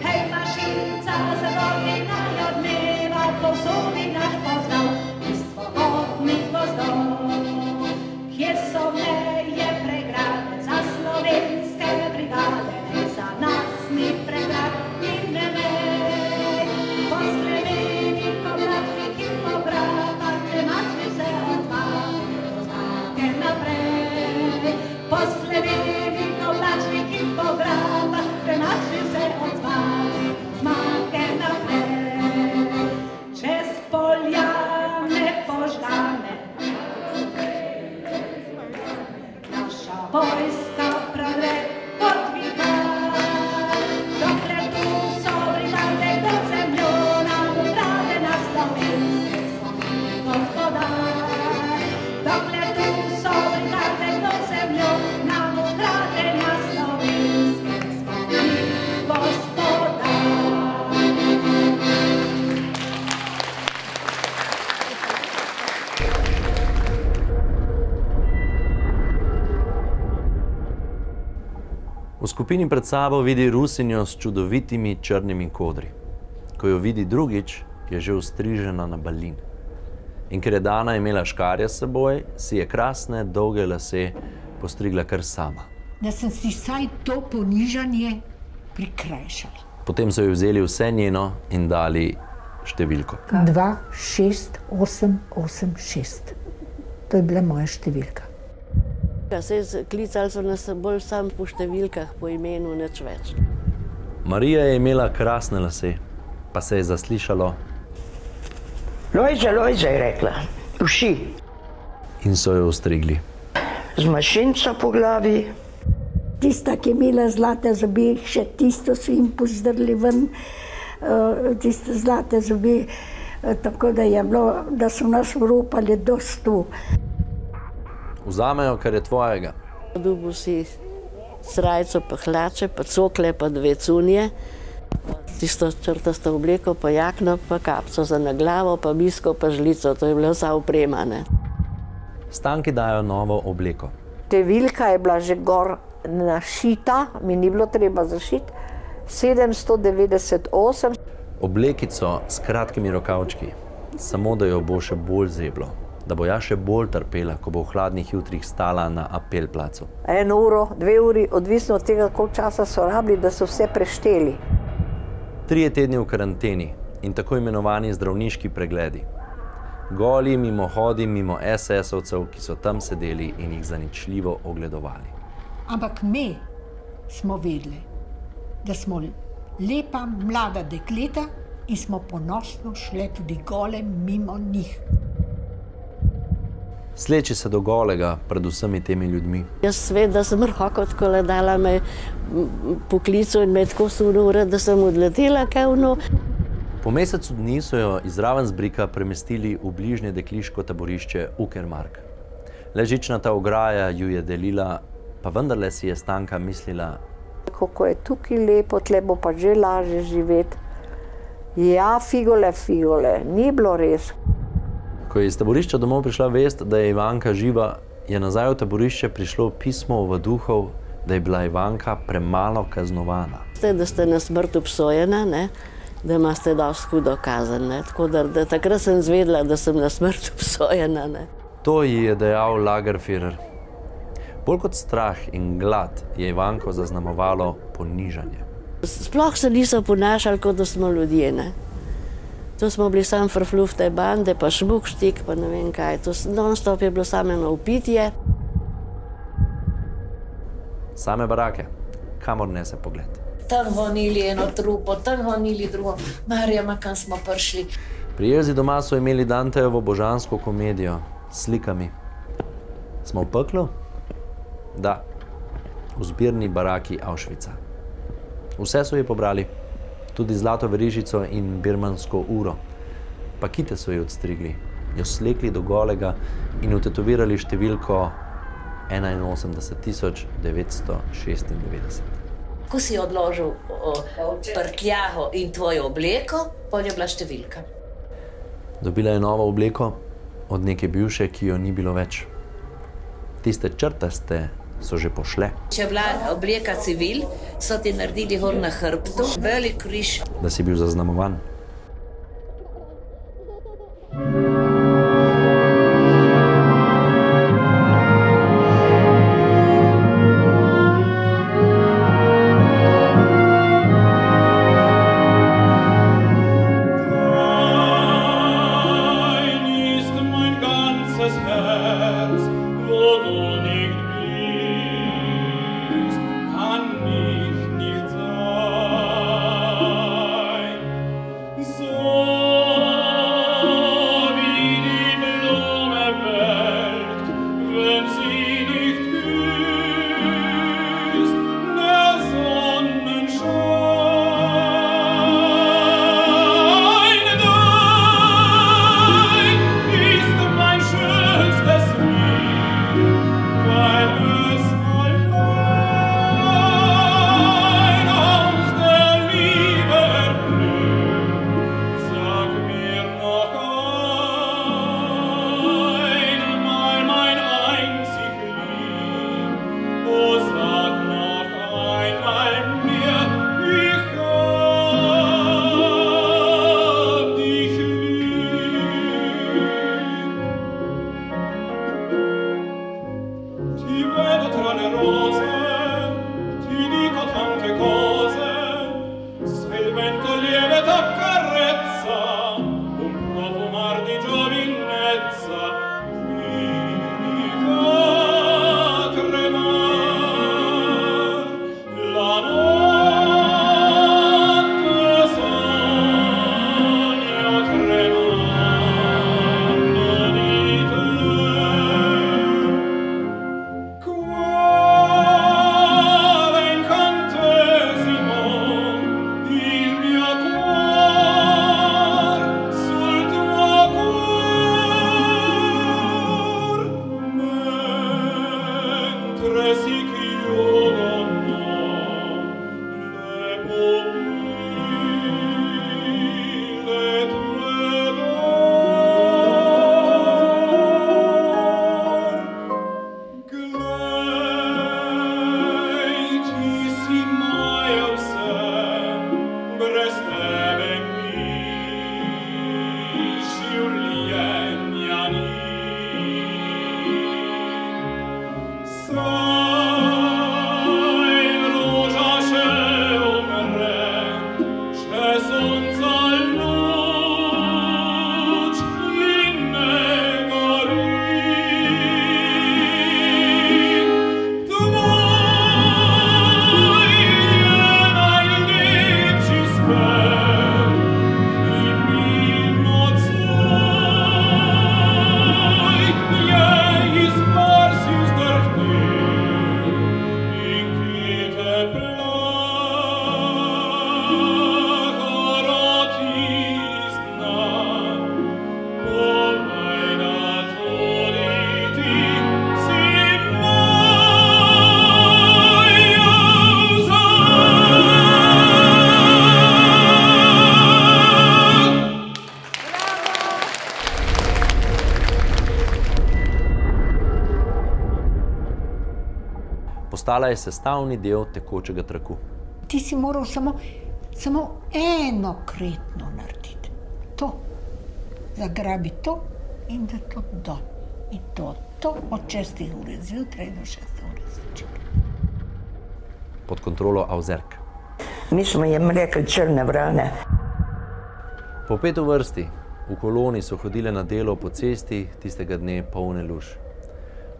Hej, našica zavodi naj odmeva, posodi naš pozdrav iz svobodnih gozdov. Kje so meje pregrade za slovenske brigade, ne za nas ni pregrad in ne mej. Po slemenih oblačnih in po bravah, premačni se odmah, znake naprej. Po slemenih oblačnih in po bravah, premačni se odmah, znake naprej. Čez poljane požgane, naša vojska prodre pod vigar. Dokler tu so brigade pod zemljo, nam ukrade na slovenske smo mi gospodar. Dokler tu so brigade pod zemljo, nam ukrade na slovenske smo mi gospodar. V skupini pred sabo vidi Rusinjo s čudovitimi črnimi kodri. Ko jo vidi drugič, je že ostrižena na balin. In ker je Dana imela škarje s seboj, si je krasne, dolge lase postrigla kar sama. Da sem si vsaj to ponižanje prikrajšala. Potem so ji vzeli vse njeno in dali številko. 2, 6, 8, 8, 6. To je bila moja številka. Klicali so nas bolj sam po številkah, po imenu, nič več. Marija je imela krasne lase, pa se je zaslišalo. Lojza, Lojza, je rekla, uši. In so jo ostrigli. Z mašinco po glavi. Tista, ki je imela zlate zobe, še tisto so jim pozdrli ven, tiste zlate zobe, tako da je bilo, da so nas vropali do stu. Vzamejo, kar je tvojega. Dobil si srajco, pa hlače, pa cokle, pa 2 cunje, tisto črtasto obleko, pa jakno, pa kapco za na glavo, pa misko, pa žlico. To je bila vsa oprema, ne. Stanki dajo novo obleko. Številka je bila že gor našita, mi ni bilo treba zašiti, 798. Oblekico s kratkimi rokavčki, samo da jo bo še bolj zeblo. Da bo ja še bolj trpela, ko bo v hladnih jutrih stala na apel placu. 1 uro, 2 uri, odvisno od tega, koliko časa so rabili, da so vse prešteli. 3 tedni v karanteni in tako imenovani zdravniški pregledi. Goli mimohodi mimo SS-ovcev, ki so tam sedeli in jih zaničljivo ogledovali. Ampak mi smo vedeli, da smo lepa, mlada dekleta in smo ponosno šle tudi gole mimo njih. Sleči se do golega pred vsemi temi ljudmi. Jaz seveda sem roko tako dala me poklicu in me tako sunil ured, da sem odletela kevno. Po mesecu dni so jo iz Ravensbrücka premestili v bližnje dekliško taborišče Uckermark. Le žičnata ograja ju je delila, pa vendarle si je Stanka mislila, kako je tukaj lepo, tle bo pa že lažje živeti. Ja, figole, figole, ni bilo res. Ko je iz taborišča domov prišla vest, da je Ivanka živa, je nazaj v taborišče prišlo pismo ovaduhov, da je bila Ivanka premalo kaznovana. Da ste na smrt obsojena, ne? Da imate dosti hudo kazen. Ne? Tako da takrat sem zvedela, da sem na smrt obsojena. Ne? To ji je dejal Lagerführer. Bolj kot strah in glad je Ivanko zaznamovalo ponižanje. Sploh se niso ponašali, kot da smo ljudje. Ne? To smo bili sam frflufte bande, pa šmukštik, pa ne vem kaj. To non-stop je bilo samo eno upitje. Same barake, kamor nese pogled. Tam vonili eno trupo, tam vonili drugo. Marjama, kam smo prišli. Pri Elzi doma so imeli Dantejevo božansko komedijo s slikami. Smo v peklu? Da, v zbirni baraki Auschwitza. Vse so ji pobrali. Tudi zlato verižico in birmansko uro. Pa kite so ji odstrigli, jo slekli do golega in vtetovirali številko 81.996. Ko si odložil prtljago in tvojo obleko, potem je bila številka. Dobila je novo obleko od neke bivše, ki jo ni bilo več. Tiste črtaste so že pošle. Če je bila obleka civil, so ti naredili gor na hrbtu velik križ. Da si bil zaznamovan. Postala je sestavni del tekočega traku. Ti si moral samo eno kretno narediti. To. Zagrabiti to in da to dol. In to od 6 ure zjutraj do 6 ure zvečer. Pod kontrolo Avzerk. Mi smo jim rekli črne vrane. Po 5 vrsti v koloni so hodile na delo po cesti, tistega dne polne luž.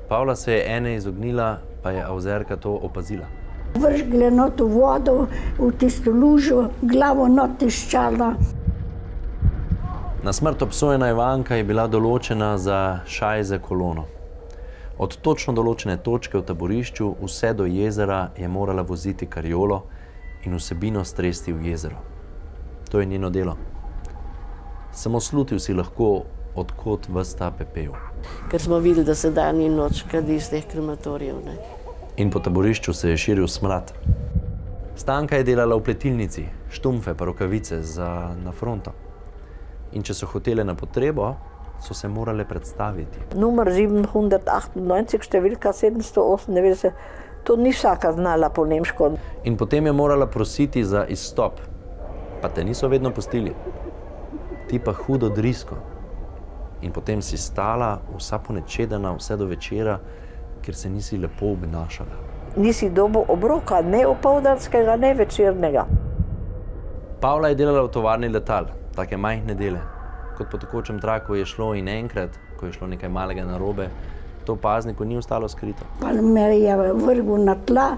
Pavla se je ene izognila, pa je Avzerka to opazila. Vržgle not v vodo, v tisto lužo, glavo not tiščala. Na smrt obsojena Ivanka je bila določena za šajze kolono. Od točno določene točke v taborišču vse do jezera je morala voziti kariolo in vsebino stresti v jezero. To je njeno delo. Samo slutil si lahko odkot ves ta pepel. Ker smo videli, da se dan in noč kadi iz teh krematorijev. In po taborišču se je širil smrad. Stanka je delala v pletilnici, štumfe pa rokavice na fronto. In če so hotele na potrebo, so se morale predstaviti. Numer 798, številka 798, to ni vsaka znala po nemško. In potem je morala prositi za izstop, pa te niso vedno pustili. Ti pa hudo drisko. In potem si stala vsa ponečedena, vse do večera, ker se nisi lepo obnašala. Nisi dobil obroka, ne opoldanskega, ne večernega. Pavla je delala v tovarni letal, take majhne dele. Kot po tekočem traku je šlo in enkrat, ko je šlo nekaj malega narobe, to pazniku ni ostalo skrito. Pa me je vrgel na tla,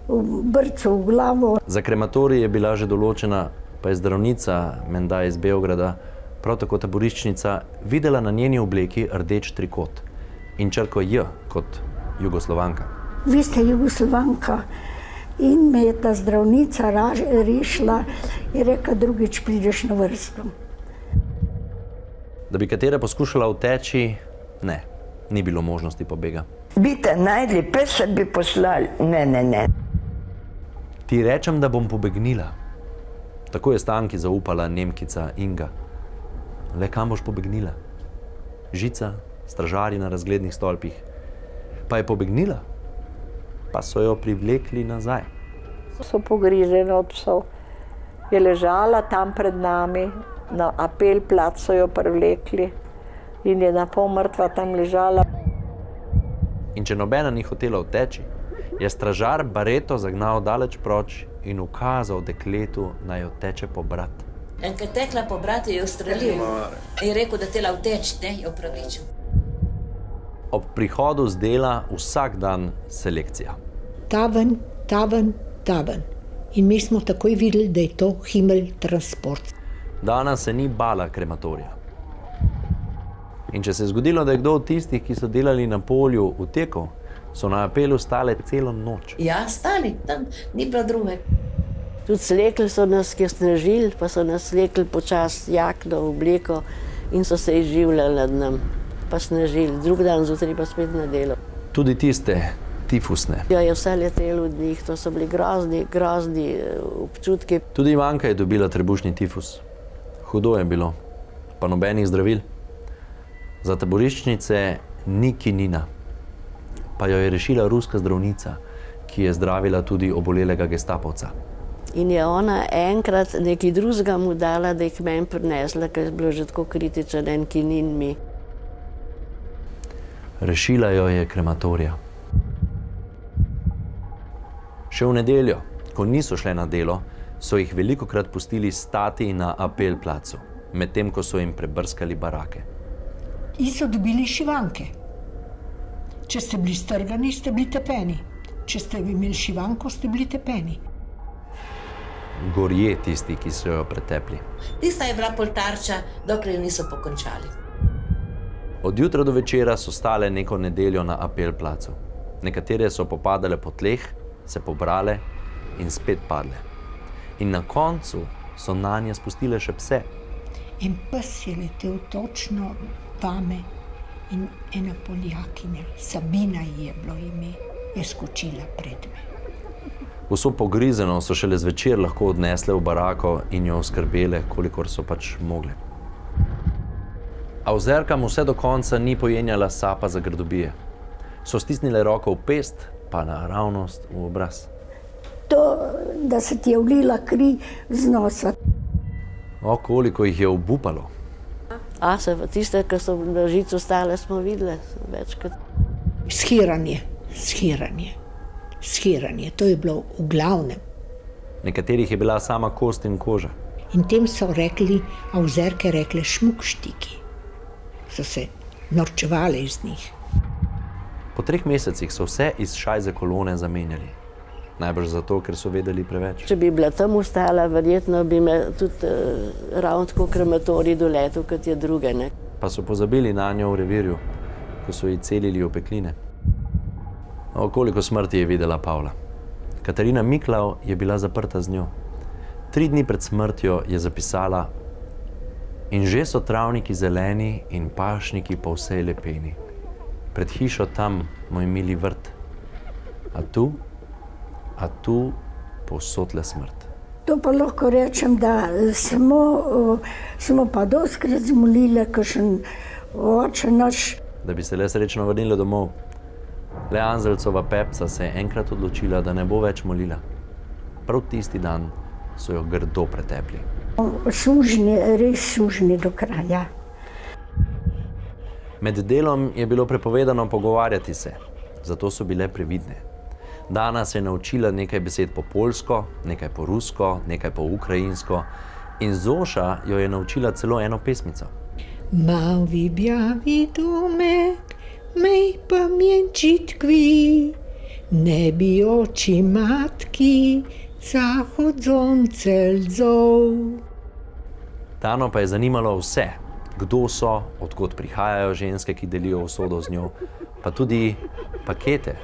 brcal v glavo. Za krematorij je bila že določena, pa je zdravnica, menda iz Beograda, prav tako taboriščnica, videla na njeni obleki rdeč trikot in črko J kot Jugoslovanka. Vi ste Jugoslovanka. In me je ta zdravnica rešila in rekla, drugič prideš na vrsto. Da bi katera poskušala uteči, ne, ni bilo možnosti pobega. Bi te najdli, pesa bi poslali. Ne. Ti rečem, da bom pobegnila. Tako je Stanki zaupala Nemkica Inga. Le kam boš pobegnila? Žica, stražarji na razglednih stolpih. Pa je pobegnila. Pa so jo privlekli nazaj. So pogrizene od psov. Je ležala tam pred nami, na Apel plac so jo privlekli in je na pol mrtva tam ležala. In če nobena ni hotela uteči, je stražar bareto zagnal daleč proč in ukazal dekletu, naj jo teče pobrat. In ker tekla pobrat, je ustrelil. Je rekel, da tela uteči, ne, je opravičil. Ob prihodu z dela vsak dan selekcija. Taven. In mi smo takoj videli, da je to Himmel transport. Dana se ni bala krematorija. In če se je zgodilo, da je kdo od tistih, ki so delali na polju, utekal, so na Apelu stale celo noč. Ja, stali, tam ni bilo druge. Tudi slekli so nas, ki je snežili, pa so nas slekli počas jakno obleko in so se izživljali nad nam. Pa snežili, drug dan zjutraj pa spet na delo. Tudi tiste tifusne. Ja, je vse letelo od njih, to so bili grozni občutki. Tudi Ivanka je dobila trebušni tifus. Hudo je bilo, pa nobenih zdravil. Za taboriščnice ni kinina, pa jo je rešila ruska zdravnica, ki je zdravila tudi obolelega gestapovca. In je ona enkrat nekaj drugega mu dala, da jih meni prinesla, ker je bilo že tako kritičen en kinin mi. Rešila jo je krematorija. Še v nedeljo, ko niso šle na delo, so jih velikokrat pustili stati na Apel placu, medtem ko so jim prebrskali barake. In so dobili šivanke. Če ste bili strgani, ste bili tepeni. Če ste imeli šivanko, ste bili tepeni. Gorje tisti, ki so jo pretepli. Tista je bila poltarča, dokler niso pokončali. Od jutra do večera so stale neko nedeljo na Apel placu. Nekatere so popadale po tleh, se pobrale in spet padle. In na koncu so nanje spustile še pse. En pes je letel točno vame in ena Poljakinja, Sabina je bilo ime, je skočila pred me. Vso pogrizeno so šele zvečer lahko odnesle v barako in jo oskrbele, kolikor so pač mogle. A Ozerkam vse do konca ni pojenjala sapa za grdobije. So stisnile roko v pest, pa naravnost v obraz. To, da se ti je vlila kri z nosa. O, koliko jih je obupalo. A se tiste, ki so na žicu stale, smo videli večkrat. Shiranje. To je bilo v glavnem. Nekaterih je bila sama kost in koža. In tem so rekli, a Ozerke rekle šmukštiki. So se norčevali iz njih. Po 3 mesecih so vse iz šajze kolone zamenjali. Najbrž zato, ker so vedeli preveč. Če bi bila tam ostala, verjetno bi me tudi ravno tako krematorij doletel, kot je druge, ne? Pa so pozabili na njo v revirju, ko so ji celili opekline. O, koliko smrti je videla Pavla. Katarina Miklav je bila zaprta z njo. 3 dni pred smrtjo je zapisala: In že so travniki zeleni in pašniki po vsej lepeni. Pred hišo tam, moj mili vrt, a tu povsod le smrt. To pa lahko rečem, da smo pa dostikrat zmolili, kakšen oče naš. Da bi se le srečno vrnila domov. Le Anzelcova Pepca se je enkrat odločila, da ne bo več molila. Prav tisti dan so jo grdo pretepli. Sužnji, res sužnji do kraja. Med delom je bilo prepovedano pogovarjati se, zato so bile previdne. Dana se je naučila nekaj besed po poljsko, nekaj po rusko, nekaj po ukrajinsko in Zoša jo je naučila celo eno pesmico. Mavi bjavi domek, mej pamięci tkwi, ne bi oči matki, zachodzące ldzą. Dano pa je zanimalo vse, kdo so, odkot prihajajo ženske, ki delijo usodo z njo, pa tudi pakete.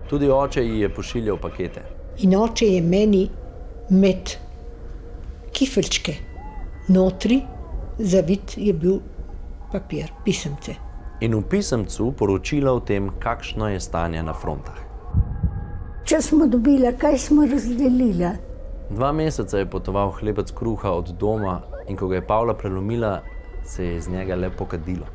Tudi oče ji je pošiljal pakete. In oče je meni med kifelčke notri, zavit je bil papir, pisemce. In v pisemcu poročila o tem, kakšno je stanje na frontah. Če smo dobili, kaj smo razdelili? 2 meseca je potoval hlebec kruha od doma in ko ga je Pavla prelomila, se je iz njega le pokadilo.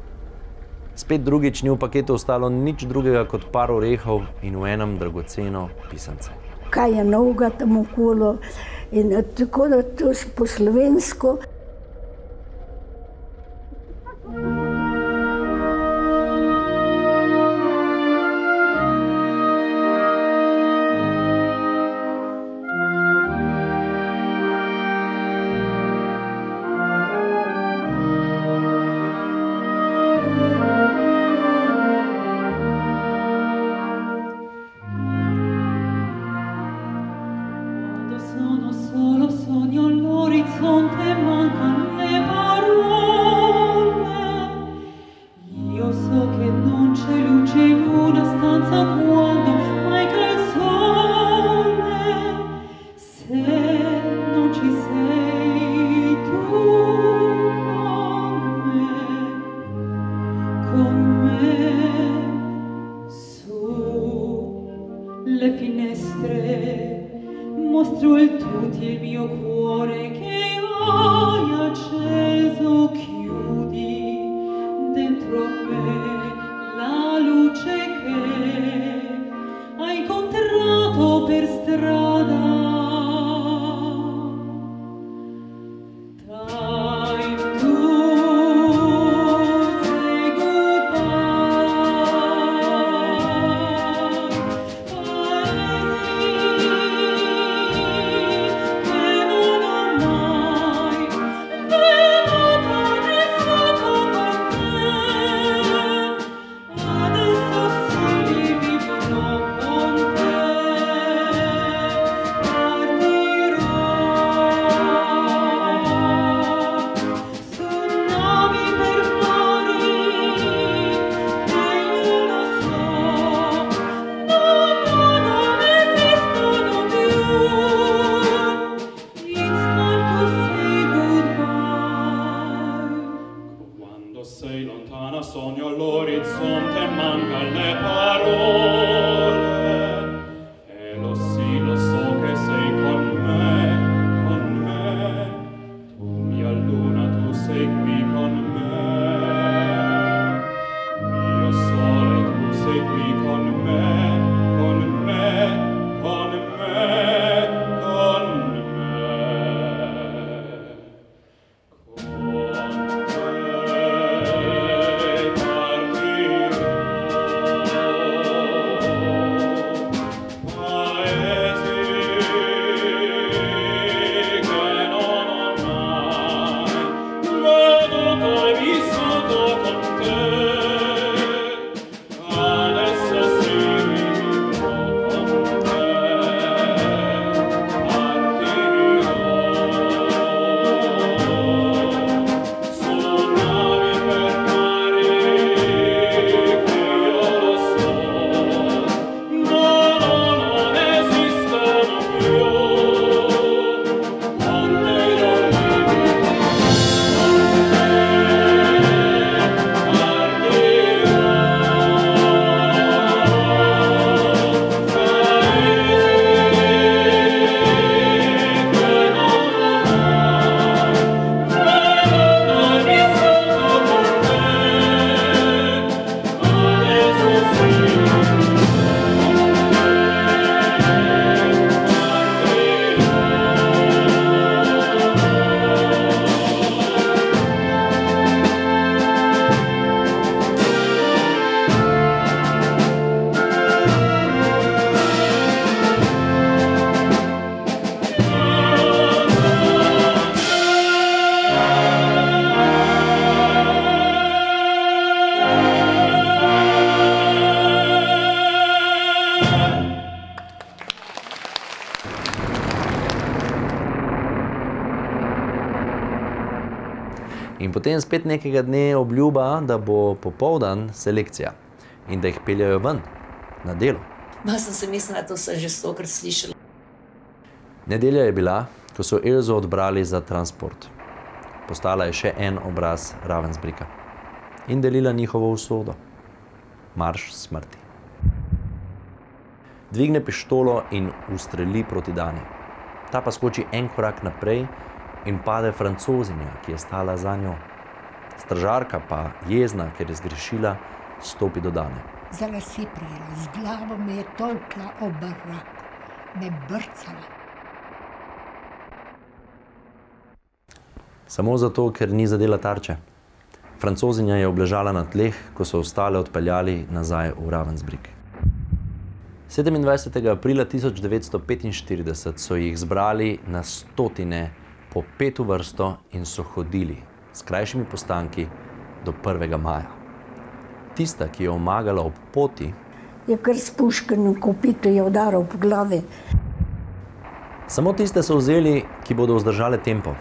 Spet drugič ni v paketu ostalo nič drugega kot par orehov in v enem dragoceno pisemce. Kaj je novega tam okolo in tako da to po slovensko. In potem spet nekega dne obljuba, da bo popoldan selekcija in da jih peljajo ven na delo. Ma sem se mislila, to sem že stokrat slišala. Nedelja je bila, ko so Elzo odbrali za transport. Postala je še en obraz Ravensbrücka in delila njihovo usodo. Marš smrti. Dvigne pištolo in ustreli proti Dani. Ta pa skoči en korak naprej in pade Francozinja, ki je stala za njo. Stražarka pa, jezna, ker je zgrešila, stopi do Dane. Za lase prijela, z glavo me je tolkla obrla, me brcala. Samo zato, ker ni zadela tarče. Francozinja je obležala na tleh, ko so ostale odpeljali nazaj v Ravensbrück. 27. aprila 1945 so jih zbrali na stotine po 5 vrsto in so hodili s krajšimi postanki do 1. maja. Tista, ki je omagala ob poti, je kar s puškim kopito je udaral po glavi. Samo tiste so vzeli, ki bodo vzdržale tempo,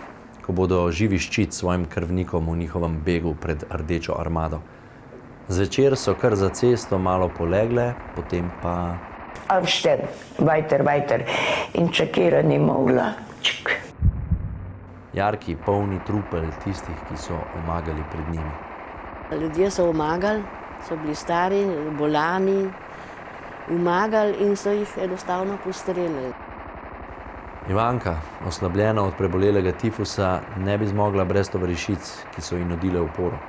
ko bodo živi ščit svojim krvnikom v njihovem begu pred rdečo armado. Zvečer so kar za cesto malo polegle, potem pa... Aufstehen, weiter, weiter. In čakira ni mogla. Čik. Jarki, polni trupel tistih, ki so omagali pred njimi. Ljudje so omagali, so bili stari, bolani, omagali in so jih enostavno postrelili. Ivanka, oslabljena od prebolelega tifusa, ne bi zmogla brez tovarišic, ki so ji nudile oporo.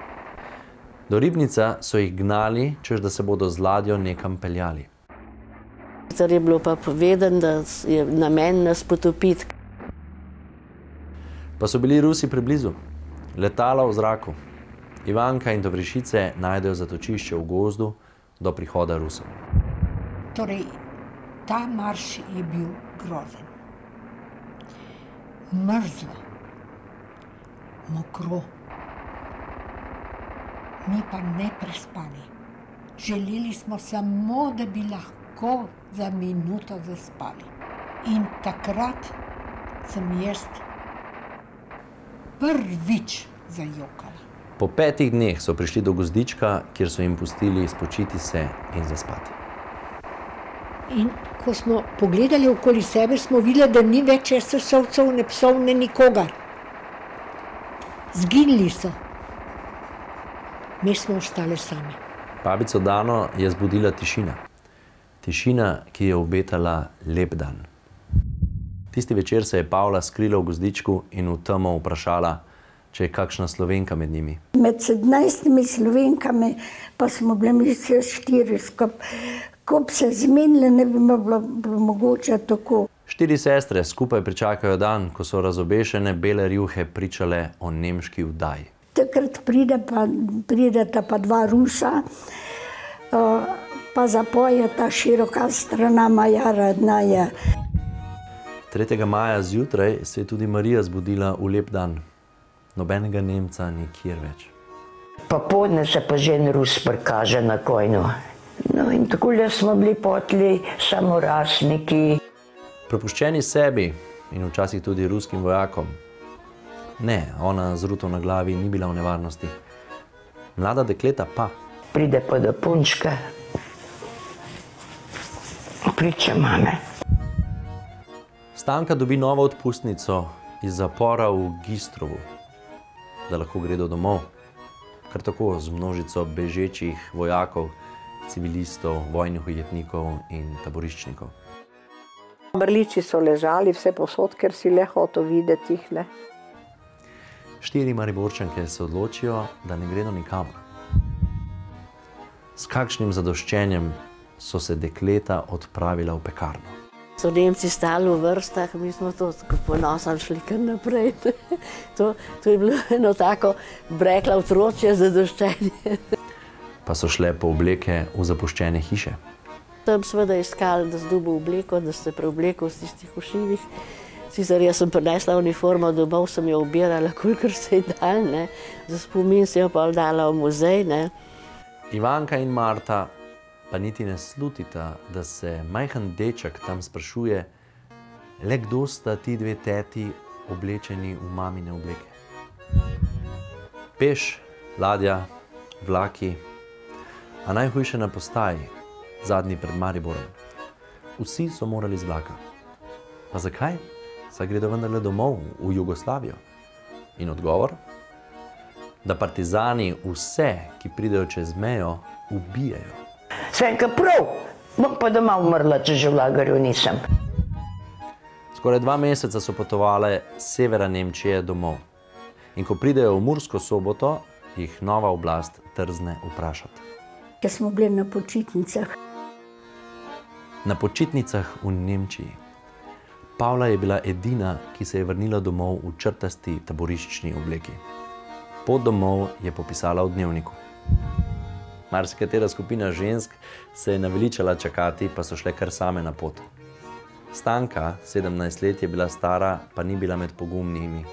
Do Ribnica so jih gnali, češ da se bodo z ladjo nekam peljali. Je bilo pa povedano, da je namen nas potopiti. Pa so bili Rusi preblizu, letala v zraku. Ivanka in tovarišice najdejo zatočišče v gozdu do prihoda Rusov. Torej, ta marš je bil grozen. Mrzlo, mokro, mi pa ne prespali. Želeli smo samo, da bi lahko za minuto zaspali. In takrat sem jaz prvič zajokala. Po 5 dneh so prišli do gozdička, kjer so jim pustili spočiti se in zaspati. In ko smo pogledali okoli sebe, smo videli, da ni več SS-ovcev, ne psov, ne nikogar. Zginili so. Mi smo ostali sami. Babico Dano je zbudila tišina. Tišina, ki je obetala lep dan. Tisti večer se je Pavla skrila v gozdičku in v temo vprašala, če je kakšna Slovenka med njimi. Med 17 Slovenkami pa smo bili mi vse 4 skupaj. Ko bi se zmenili, ne bi bilo mogoče tako. 4 sestre skupaj pričakajo dan, ko so razobešene bele rjuhe pričale o nemški vdaji. Takrat prideta pa 2 Rusa, pa zapoje ta široka strana moja rodna je. 3. maja zjutraj se je tudi Marija zbudila v lep dan. Nobenega Nemca nikjer več. Popoldne se pa že en Rus prikaže na kojno. No in takole smo bili potli samorasniki. Prepuščeni sebi in včasih tudi ruskim vojakom. Ne, ona z ruto na glavi ni bila v nevarnosti. Mlada dekleta pa. Pride pa do punčka. Priča mame. Stanka dobi novo odpustnico iz zapora v Gistrovu, da lahko gredo domov. Kar tako z množico bežečih vojakov, civilistov, vojnih ujetnikov in taboriščnikov. Mrliči so ležali vse posod, ker si le hotel videti jih. 4 Mariborčanke se odločijo, da ne gredo nikamor. S kakšnim zadoščenjem so se dekleta odpravila v pekarno. So Nemci stali v vrstah, mi smo to ponosno šli kar naprej. To je bilo eno tako, brekla otročje zadoščenje. Pa so šle po obleke v zapuščene hiše. Tam seveda iskali, da zdobo obleko, da se preoblekel z tistih ušivih. Sicer jaz sem prinesla uniformo domov, sem jo obirala, kolikor se je dal, ne. Za spomin se jo pa dala v muzej, ne. Ivanka in Marta pa niti ne slutita, da se majhen deček tam sprašuje, le kdo sta ti 2 teti oblečeni v mamine obleke. Peš, ladja, vlaki, a najhujše na postaji, zadnji pred Mariborom. Vsi so morali z vlaka. Pa zakaj? Saj gredo vendarle domov, v Jugoslavijo. In odgovor? Da partizani vse, ki pridejo čez mejo, ubijajo. Svenka prav, bom pa doma umrla, če že v lagerju nisem. Skoraj 2 meseca so potovale z severa Nemčije domov. In ko pridejo v Mursko Soboto, jih nova oblast trzne vprašati. Ker smo bili na počitnicah. Na počitnicah v Nemčiji. Pavla je bila edina, ki se je vrnila domov v črtasti taboriščni obleki. Pot domov je popisala v dnevniku. Marsikatera skupina žensk se je naveličala čakati, pa so šle kar same na pot. Stanka, 17 let je bila stara, pa ni bila med pogumnimi.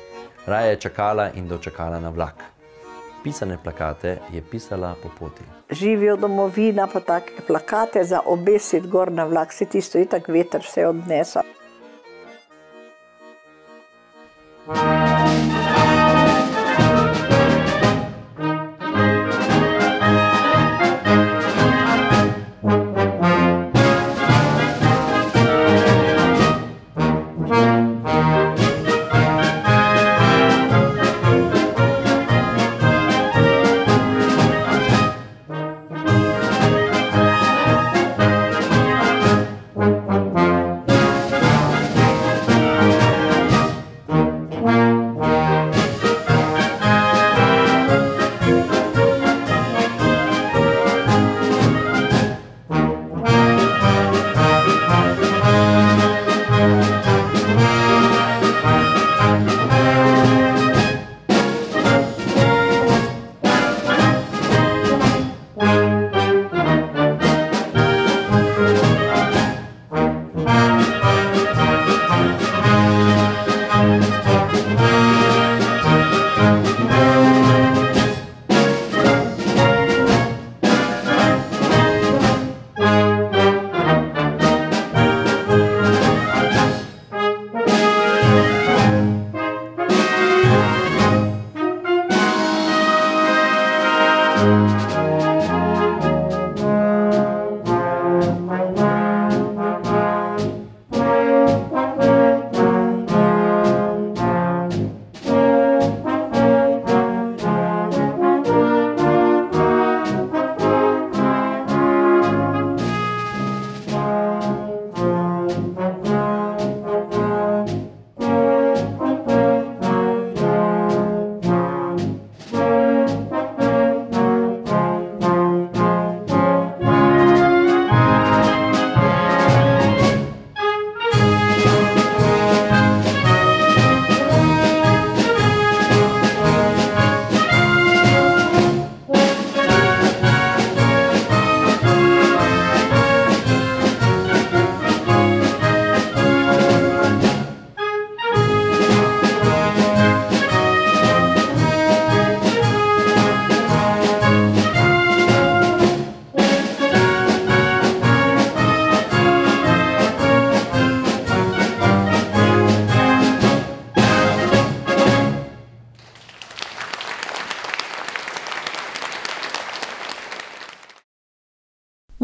Raje je čakala in dočakala na vlak. Pisane plakate je pisala po poti. Živijo domovina, pa take plakate za obesiti gor na vlak, se tisto itak veter vse odnesa.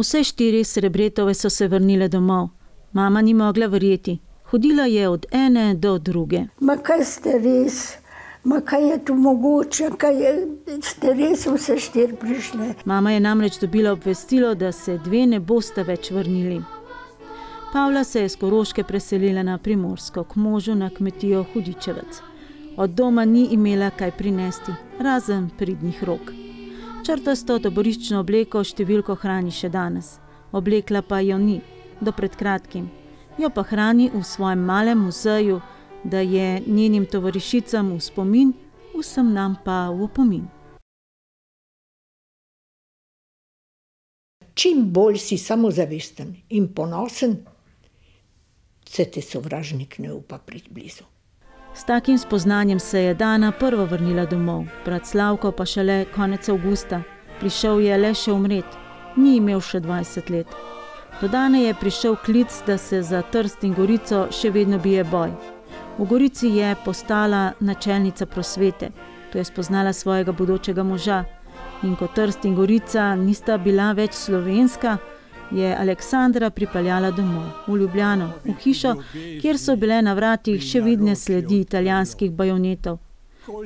Vse 4 Srebretove so se vrnile domov. Mama ni mogla verjeti. Hodila je od ene do druge. Ma kaj ste res? Ma kaj je tu mogoče? Kaj ste res vse 4 prišle? Mama je namreč dobila obvestilo, da se 2 ne bosta več vrnili. Pavla se je s Koroške preselila na Primorsko, k možu na kmetijo Hudičevec. Od doma ni imela kaj prinesti, razen pridnih rok. Črtasto taboriščno obleko številko hrani še danes. Oblekla pa jo ni, do pred kratkim. Jo pa hrani v svojem malem muzeju, da je njenim tovarišicam v spomin, vsem nam pa v opomin. Čim bolj si samozavesten in ponosen, se te sovražnik ne upa priti blizu. S takim spoznanjem se je Dana prva vrnila domov, brat Slavko pa šele konec avgusta. Prišel je le še umret, ni imel še 20 let. Do Dane je prišel klic, da se za Trst in Gorico še vedno bije boj. V Gorici je postala načelnica prosvete, To je spoznala svojega bodočega moža. In ko Trst in Gorica nista bila več slovenska, je Aleksandra pripeljala domov, v Ljubljano, v hišo, kjer so bile na vratih še vidne sledi italijanskih bajonetov.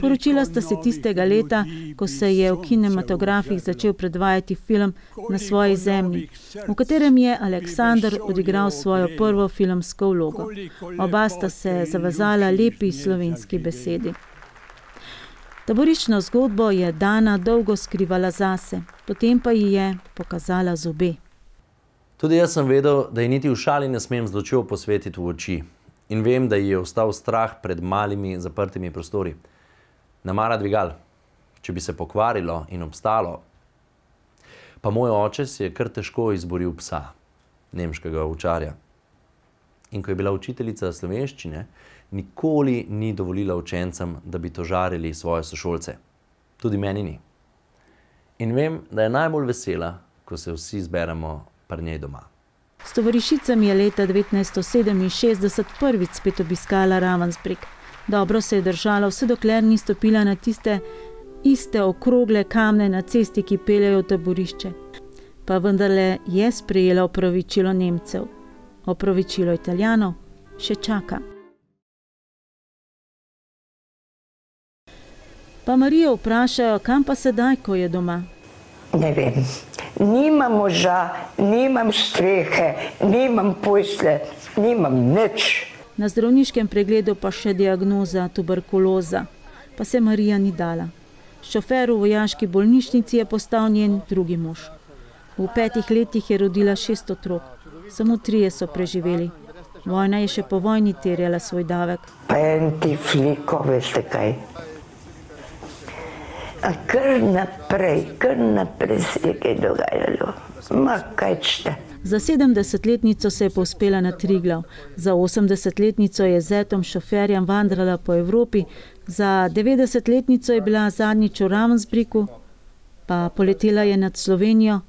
Poročila sta se tistega leta, ko se je v kinematografih začel predvajati film Na svoji zemlji, v katerem je Aleksander odigral svojo prvo filmsko vlogo. Oba sta se zavezala lepi slovenski besedi. Taboriščno zgodbo je Dana dolgo skrivala zase, potem pa ji je pokazala zobe. Tudi jaz sem vedel, da ji niti v šali ne smem z lučjo posvetiti v oči. In vem, da ji je ostal strah pred malimi zaprtimi prostori. Ne mara dvigal, če bi se pokvarilo in obstalo. Pa moj oče si je kar težko izboril psa, nemškega ovčarja. In ko je bila učiteljica slovenščine, nikoli ni dovolila učencem, da bi tožarili svoje sošolce. Tudi meni ni. In vem, da je najbolj vesela, ko se vsi zberemo pri njej doma. S tovarišicami je leta 1967 prvič spet obiskala Ravensbrück. Dobro se je držala, vse dokler ni stopila na tiste iste okrogle kamne na cesti, ki peljejo v taborišče. Pa vendarle je sprejela opravičilo Nemcev. Opravičilo Italijanov še čaka. Pa Marijo vprašajo, kam pa sedaj, ko je doma? Ne vem. Nimam moža, nimam strehe, nimam posle, nimam nič. Na zdravniškem pregledu pa še diagnoza tuberkuloza. Pa se Marija ni dala. Šofer v vojaški bolnišnici je postal njen drugi mož. V 5 letih je rodila 6 otrok. Samo 3 so preživeli. Vojna je še po vojni terjala svoj davek. Pa en ti fliko, veste kaj. A kar naprej se je kaj dogajalo. Ma kaj čte. Za 70-letnico se je povzpela na Triglav. Za 80-letnico je z zetom šoferjem vandrala po Evropi. Za 90-letnico je bila zadnjič v Ravensbrücku, pa poletela je nad Slovenijo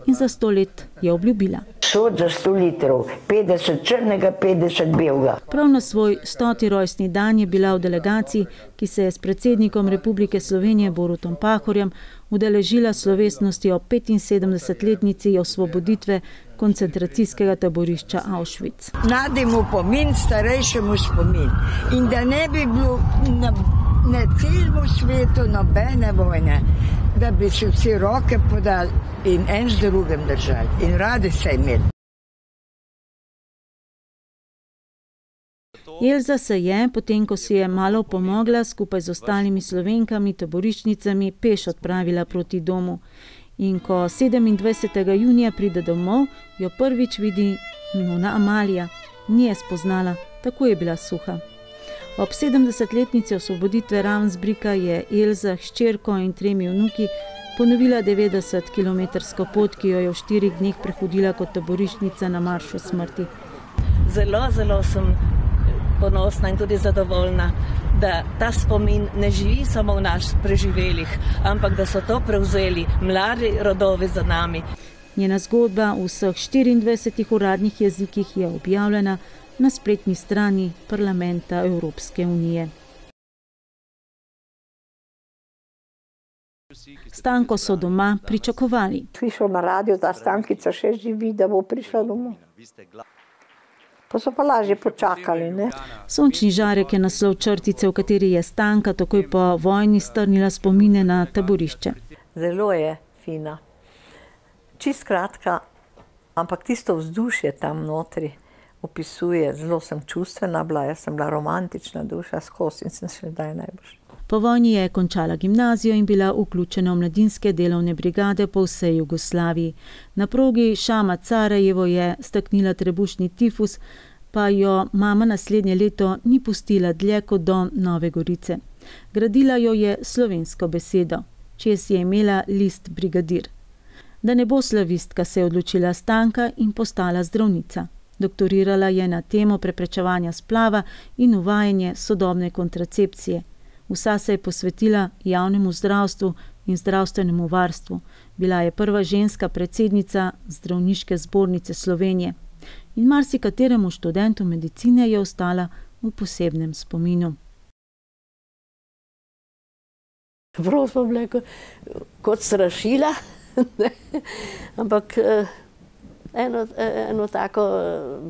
in za 100 let je obljubila. Sod za 100 litrov, 50 črnega, 50 belega. Prav na svoj 100. rojstni dan je bila v delegaciji, ki se je s predsednikom Republike Slovenije Borutom Pahorjem udeležila slovesnosti o 75-letnici osvoboditve koncentracijskega taborišča Auschwitz. Mlademu pomin, starejšemu spomin. In da ne bi bilo na celem svetu nobene vojne, da bi se vsi roke podali in en z drugim držali in radi se imeli. Elza se je, potem ko si je malo pomogla, skupaj z ostalimi Slovenkami, taboriščnicami, peš odpravila proti domu. In ko 27. junija pride domov, jo prvič vidi nuna Amalija. Ni je spoznala, tako je bila suha. Ob 70-letnici osvoboditve Ravensbrücka je Elza s hčerko in 3 vnuki ponovila 90-kilometrsko pot, ki jo je v 4 dneh prehodila kot taboriščnica na maršu smrti. Zelo sem ponosna in tudi zadovoljna, da ta spomin ne živi samo v nas preživelih, ampak da so to prevzeli mladi rodovi za nami. Njena zgodba v vseh 24 uradnih jezikih je objavljena na spletni strani Parlamenta Evropske unije. Stanko so doma pričakovali. Slišal na radiju, da Stankica še živi, da bo prišla domov. Pa so pa lažje počakali, ne? Sončni žarek je naslov črtice, v kateri je Stanka takoj po vojni strnila spomine na taborišče. Zelo je fina. Čist kratka, ampak tisto vzdušje tam notri opisuje. Zelo sem čustvena bila, jaz sem bila romantična duša skozi in sem še daj najbolj. Po vojni je končala gimnazijo in bila vključena v mladinske delovne brigade po vsej Jugoslaviji. Na progi Šama-Carajevo je staknila trebušni tifus, pa jo mama naslednje leto ni pustila dlje kot do Nove Gorice. Gradila jo je slovensko besedo, čez je imela list brigadir. Da ne bo slavistka, se je odločila Stanka in postala zdravnica. Doktorirala je na temo preprečevanja splava in uvajanje sodobne kontracepcije. Vsa se je posvetila javnemu zdravstvu in zdravstvenemu varstvu. Bila je prva ženska predsednica Zdravniške zbornice Slovenije. In marsikateremu študentu medicine je ostala v posebnem spominu. Prav smo bile kot strašila, ampak eno tako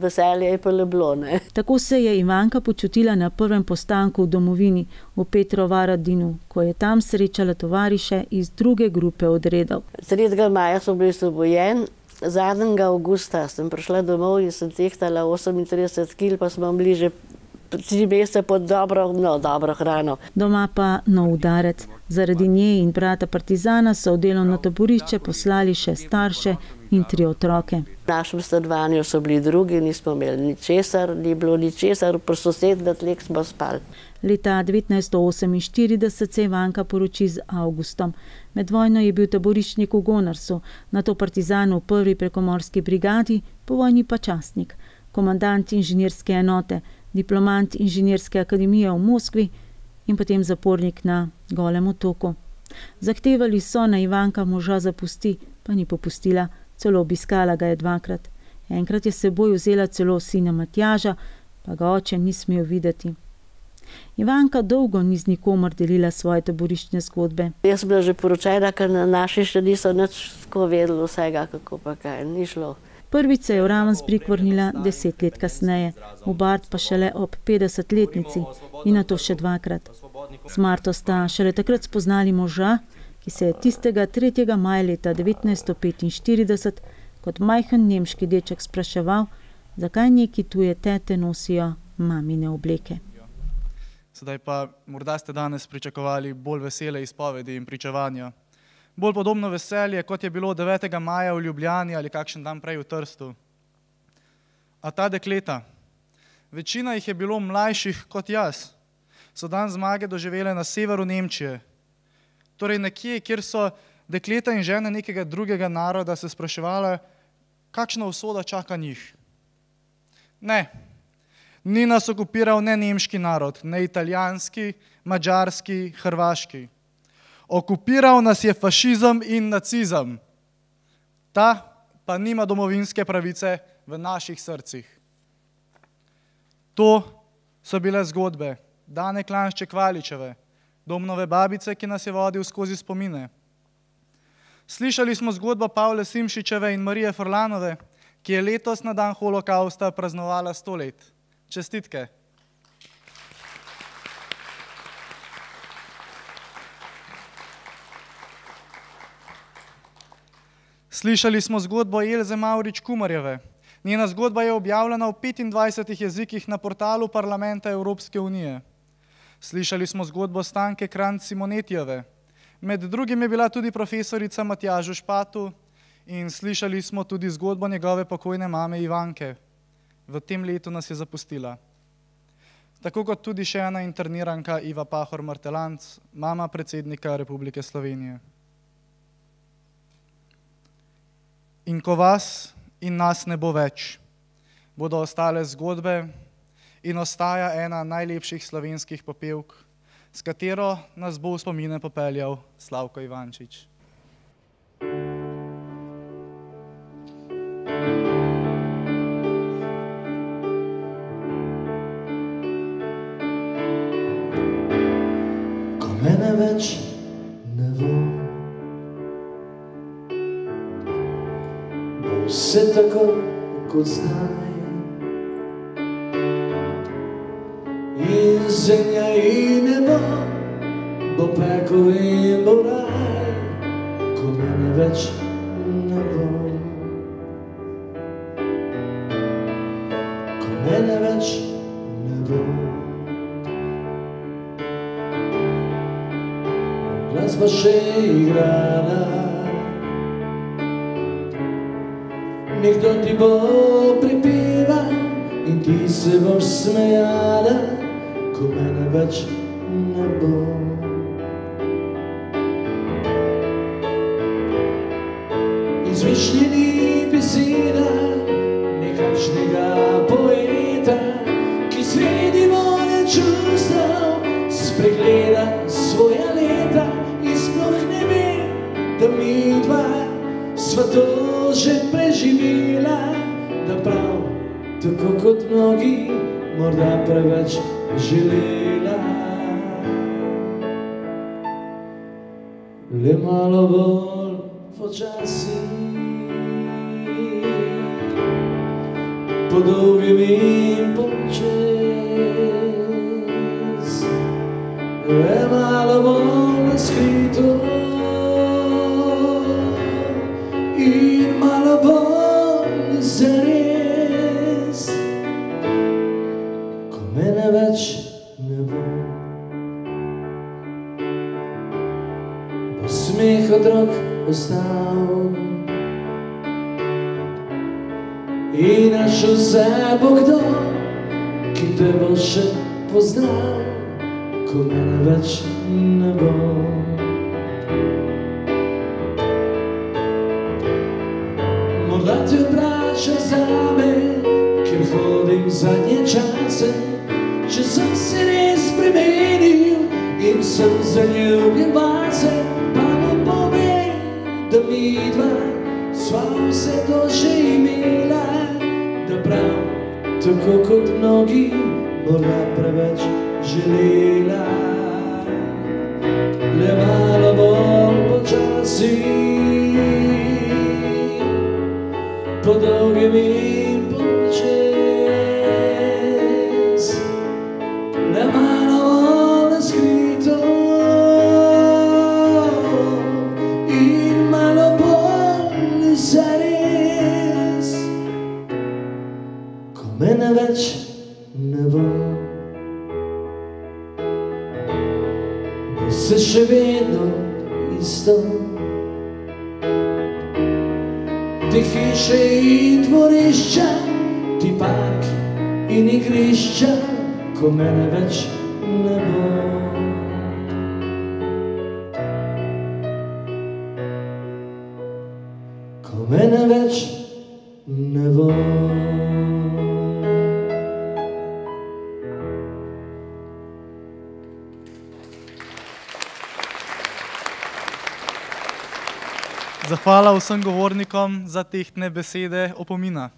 veselje je pa le bilo. Tako se je Ivanka počutila na prvem postanku v domovini v Petrovaradinu, ko je tam srečala tovariše iz druge grupe odredov. 3. maja so bili osvobojeni, 7. avgusta sem prišla domov in sem tehtala 38 kg, pa smo bili že 3 mesece pod dobro hrano. Doma pa nov udarec. Zaradi nje in brata partizana so v delovno taborišče poslali še starše in 3 otroke. V našem stanovanju so bili drugi, nismo imeli ničesar, ni bilo ničesar, pri sosednjem tleh smo spali. Leta 1948 se Ivanka poroči z Avgustom. Med vojno je bil taboriščnik v Gonarsu, nato partizan v 1. prekomorski brigadi, po vojni pa častnik, komandant inženirske enote, diplomant inženirske akademije v Moskvi in potem zapornik na Golem otoku. Zahtevali so, naj Ivanka moža zapusti, pa ni popustila, celo obiskala ga je 2-krat. Enkrat je s seboj vzela celo sina Matjaža, pa ga oče ni smel videti. Ivanka dolgo ni z nikomer delila svoje taboriščne zgodbe. Jaz sem bila že poročena, ker na naši še niso nič tako vedeli vsega, kako pa kaj, ni šlo. Prvič se je v Ravensbrück vrnila 10 let kasneje, v Bard pa šele ob 50-letnici in nato še 2-krat. Z Marto sta šele takrat spoznali moža, ki se je tistega 3. maja leta 1945 kot majhen nemški deček spraševal, zakaj neki tuje tete nosijo mamine obleke. Sedaj pa morda ste danes pričakovali bolj vesele izpovedi in pričevanja. Bolj podobno veselje, kot je bilo 9. maja v Ljubljani ali kakšen dan prej v Trstu. A ta dekleta, večina jih je bilo mlajših kot jaz, so dan zmage doživele na severu Nemčije. Torej nekje, kjer so dekleta in žene nekega drugega naroda se spraševale, kakšna usoda čaka njih. Ne, ni nas okupiral ne nemški narod, ne italijanski, madžarski, hrvaški. Okupiral nas je fašizem in nacizem. Ta pa nima domovinske pravice v naših srcih. To so bile zgodbe Dane Klanšček-Valičeve, Domnove babice, ki nas je vodil skozi spomine. Slišali smo zgodbo Pavle Simšičeve in Marije Furlanove, ki je letos na dan holokausta praznovala 100 let. Čestitke. Slišali smo zgodbo Elze Mavrič-Kumarjeve. Njena zgodba je objavljena v 25 jezikih na portalu Parlamenta Evropske unije. Slišali smo zgodbo Stanke Kranjc-Simonetijeve. Med drugim je bila tudi profesorica Matjažu Špatu in slišali smo tudi zgodbo njegove pokojne mame Ivanke. V tem letu nas je zapustila. Tako kot tudi še ena interniranka Iva Pahor-Martelanc, mama predsednika Republike Slovenije. In ko vas in nas ne bo več, bodo ostale zgodbe in ostaja ena najlepših slovenskih popevk, s katero nas bo v spomine popeljal Slavko Ivančič. Ko mene več ne bo, bo vse tako kot zdaj. In zemlja in nebo, bo pekel in bo raj, ko mene več ne bo. Ko mene več ne bo. Glasba še igrala, nekdo ti bo pripeval in ti se boš smejala, ko mene več ne bo. Izmišljeni beseda nekakšnega poeta, ki sredi more čustev spregleda svoja leta in sploh ne ve, da midva sva to že preživela, da prav tako kot mnogi morda preveč želela. le malo bolj počasi. Po dolgem in počez, le malo bolj naskrito in malo bolj zares, ko mene več ne bo. Bo smeh otrok ostal in našel se bo kdo, ki te bo še poznal, ko mene več ne bo. Morda te vpraša zame, ker hodim zadnje čase, če sem se res spremenil in sem zaljubljen vase, pa mu pove, da midva sva vse to že imela, da prav tako kot mnogi morda preveč želela. Le malo bolj počasi, po dolgem in počez, le malo bolj naskrito in malo bolj zares, ko mene več ne bo. Bo se še vedno isto, ti hiše in dvorišča, ti park in igrišča, ko mene več ne bo. Ko mene več ne bo. Zahvala vsem govornikom za tehtne besede opomina.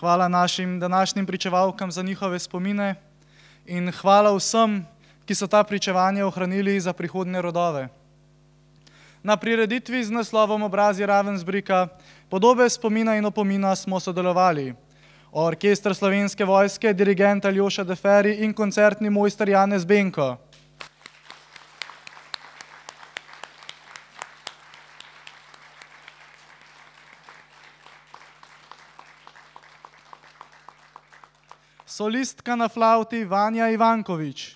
Hvala našim današnjim pričevalkam za njihove spomine in hvala vsem, ki so ta pričevanja ohranili za prihodnje rodove. Na prireditvi z naslovom Obrazi Ravensbrücka podobe spomina in opomina smo sodelovali Orkester Slovenske vojske, dirigent Aljoša Deferi in koncertni mojster Janez Benko. Solistka na flavti Vanja Ivankovič.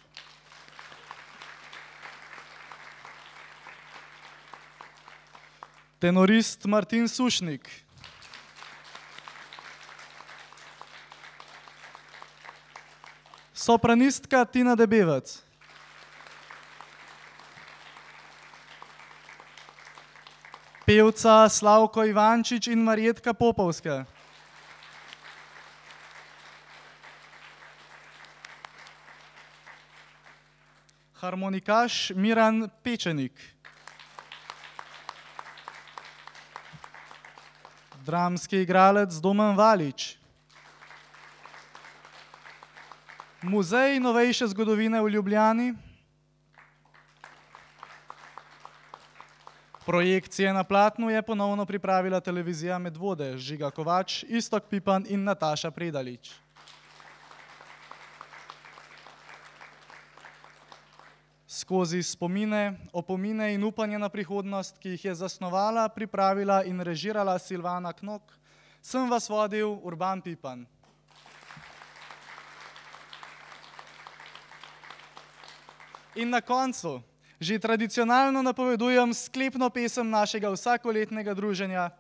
Tenorist Martin Sušnik. Sopranistka Tina Debevec. Pevca Slavko Ivančič in Marjetka Popovska. Harmonikaš Miran Pečenik. Dramski igralec Domen Valič. Muzej novejše zgodovine v Ljubljani. Projekcije na platnu je ponovno pripravila televizija Medvode, Žiga Kovač, Iztok Pipan in Nataša Predalič. Skozi spomine, opomine in upanje na prihodnost, ki jih je zasnovala, pripravila in režirala Silvana Knok, sem vas vodil Urban Pipan. In na koncu že tradicionalno napovedujem sklepno pesem našega vsakoletnega druženja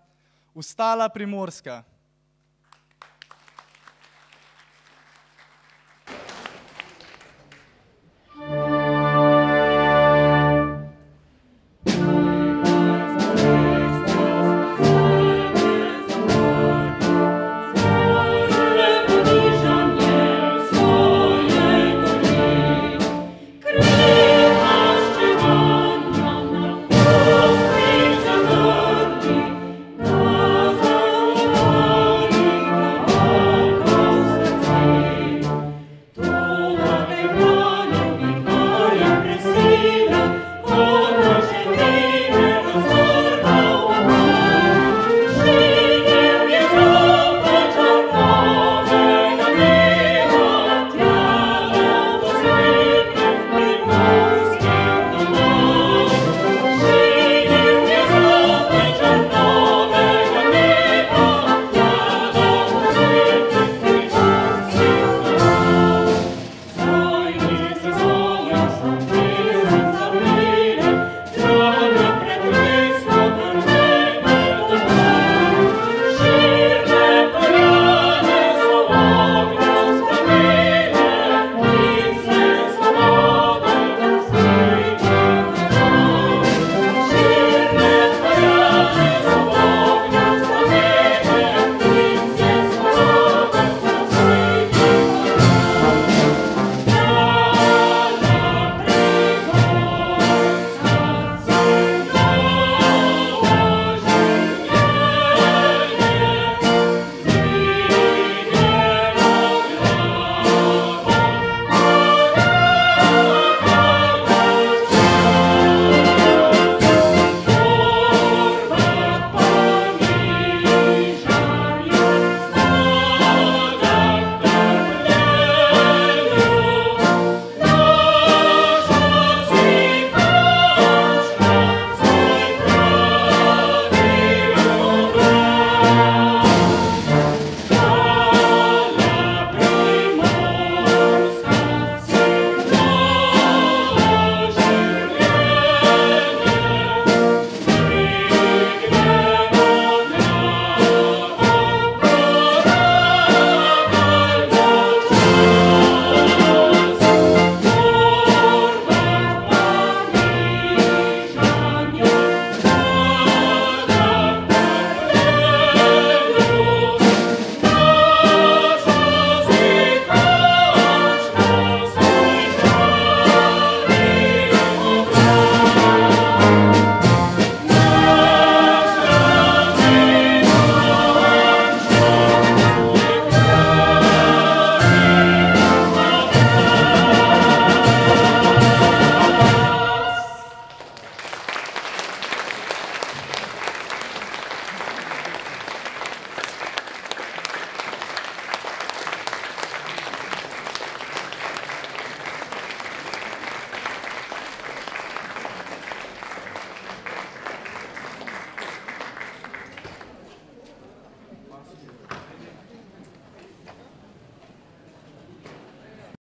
Vstala Primorska.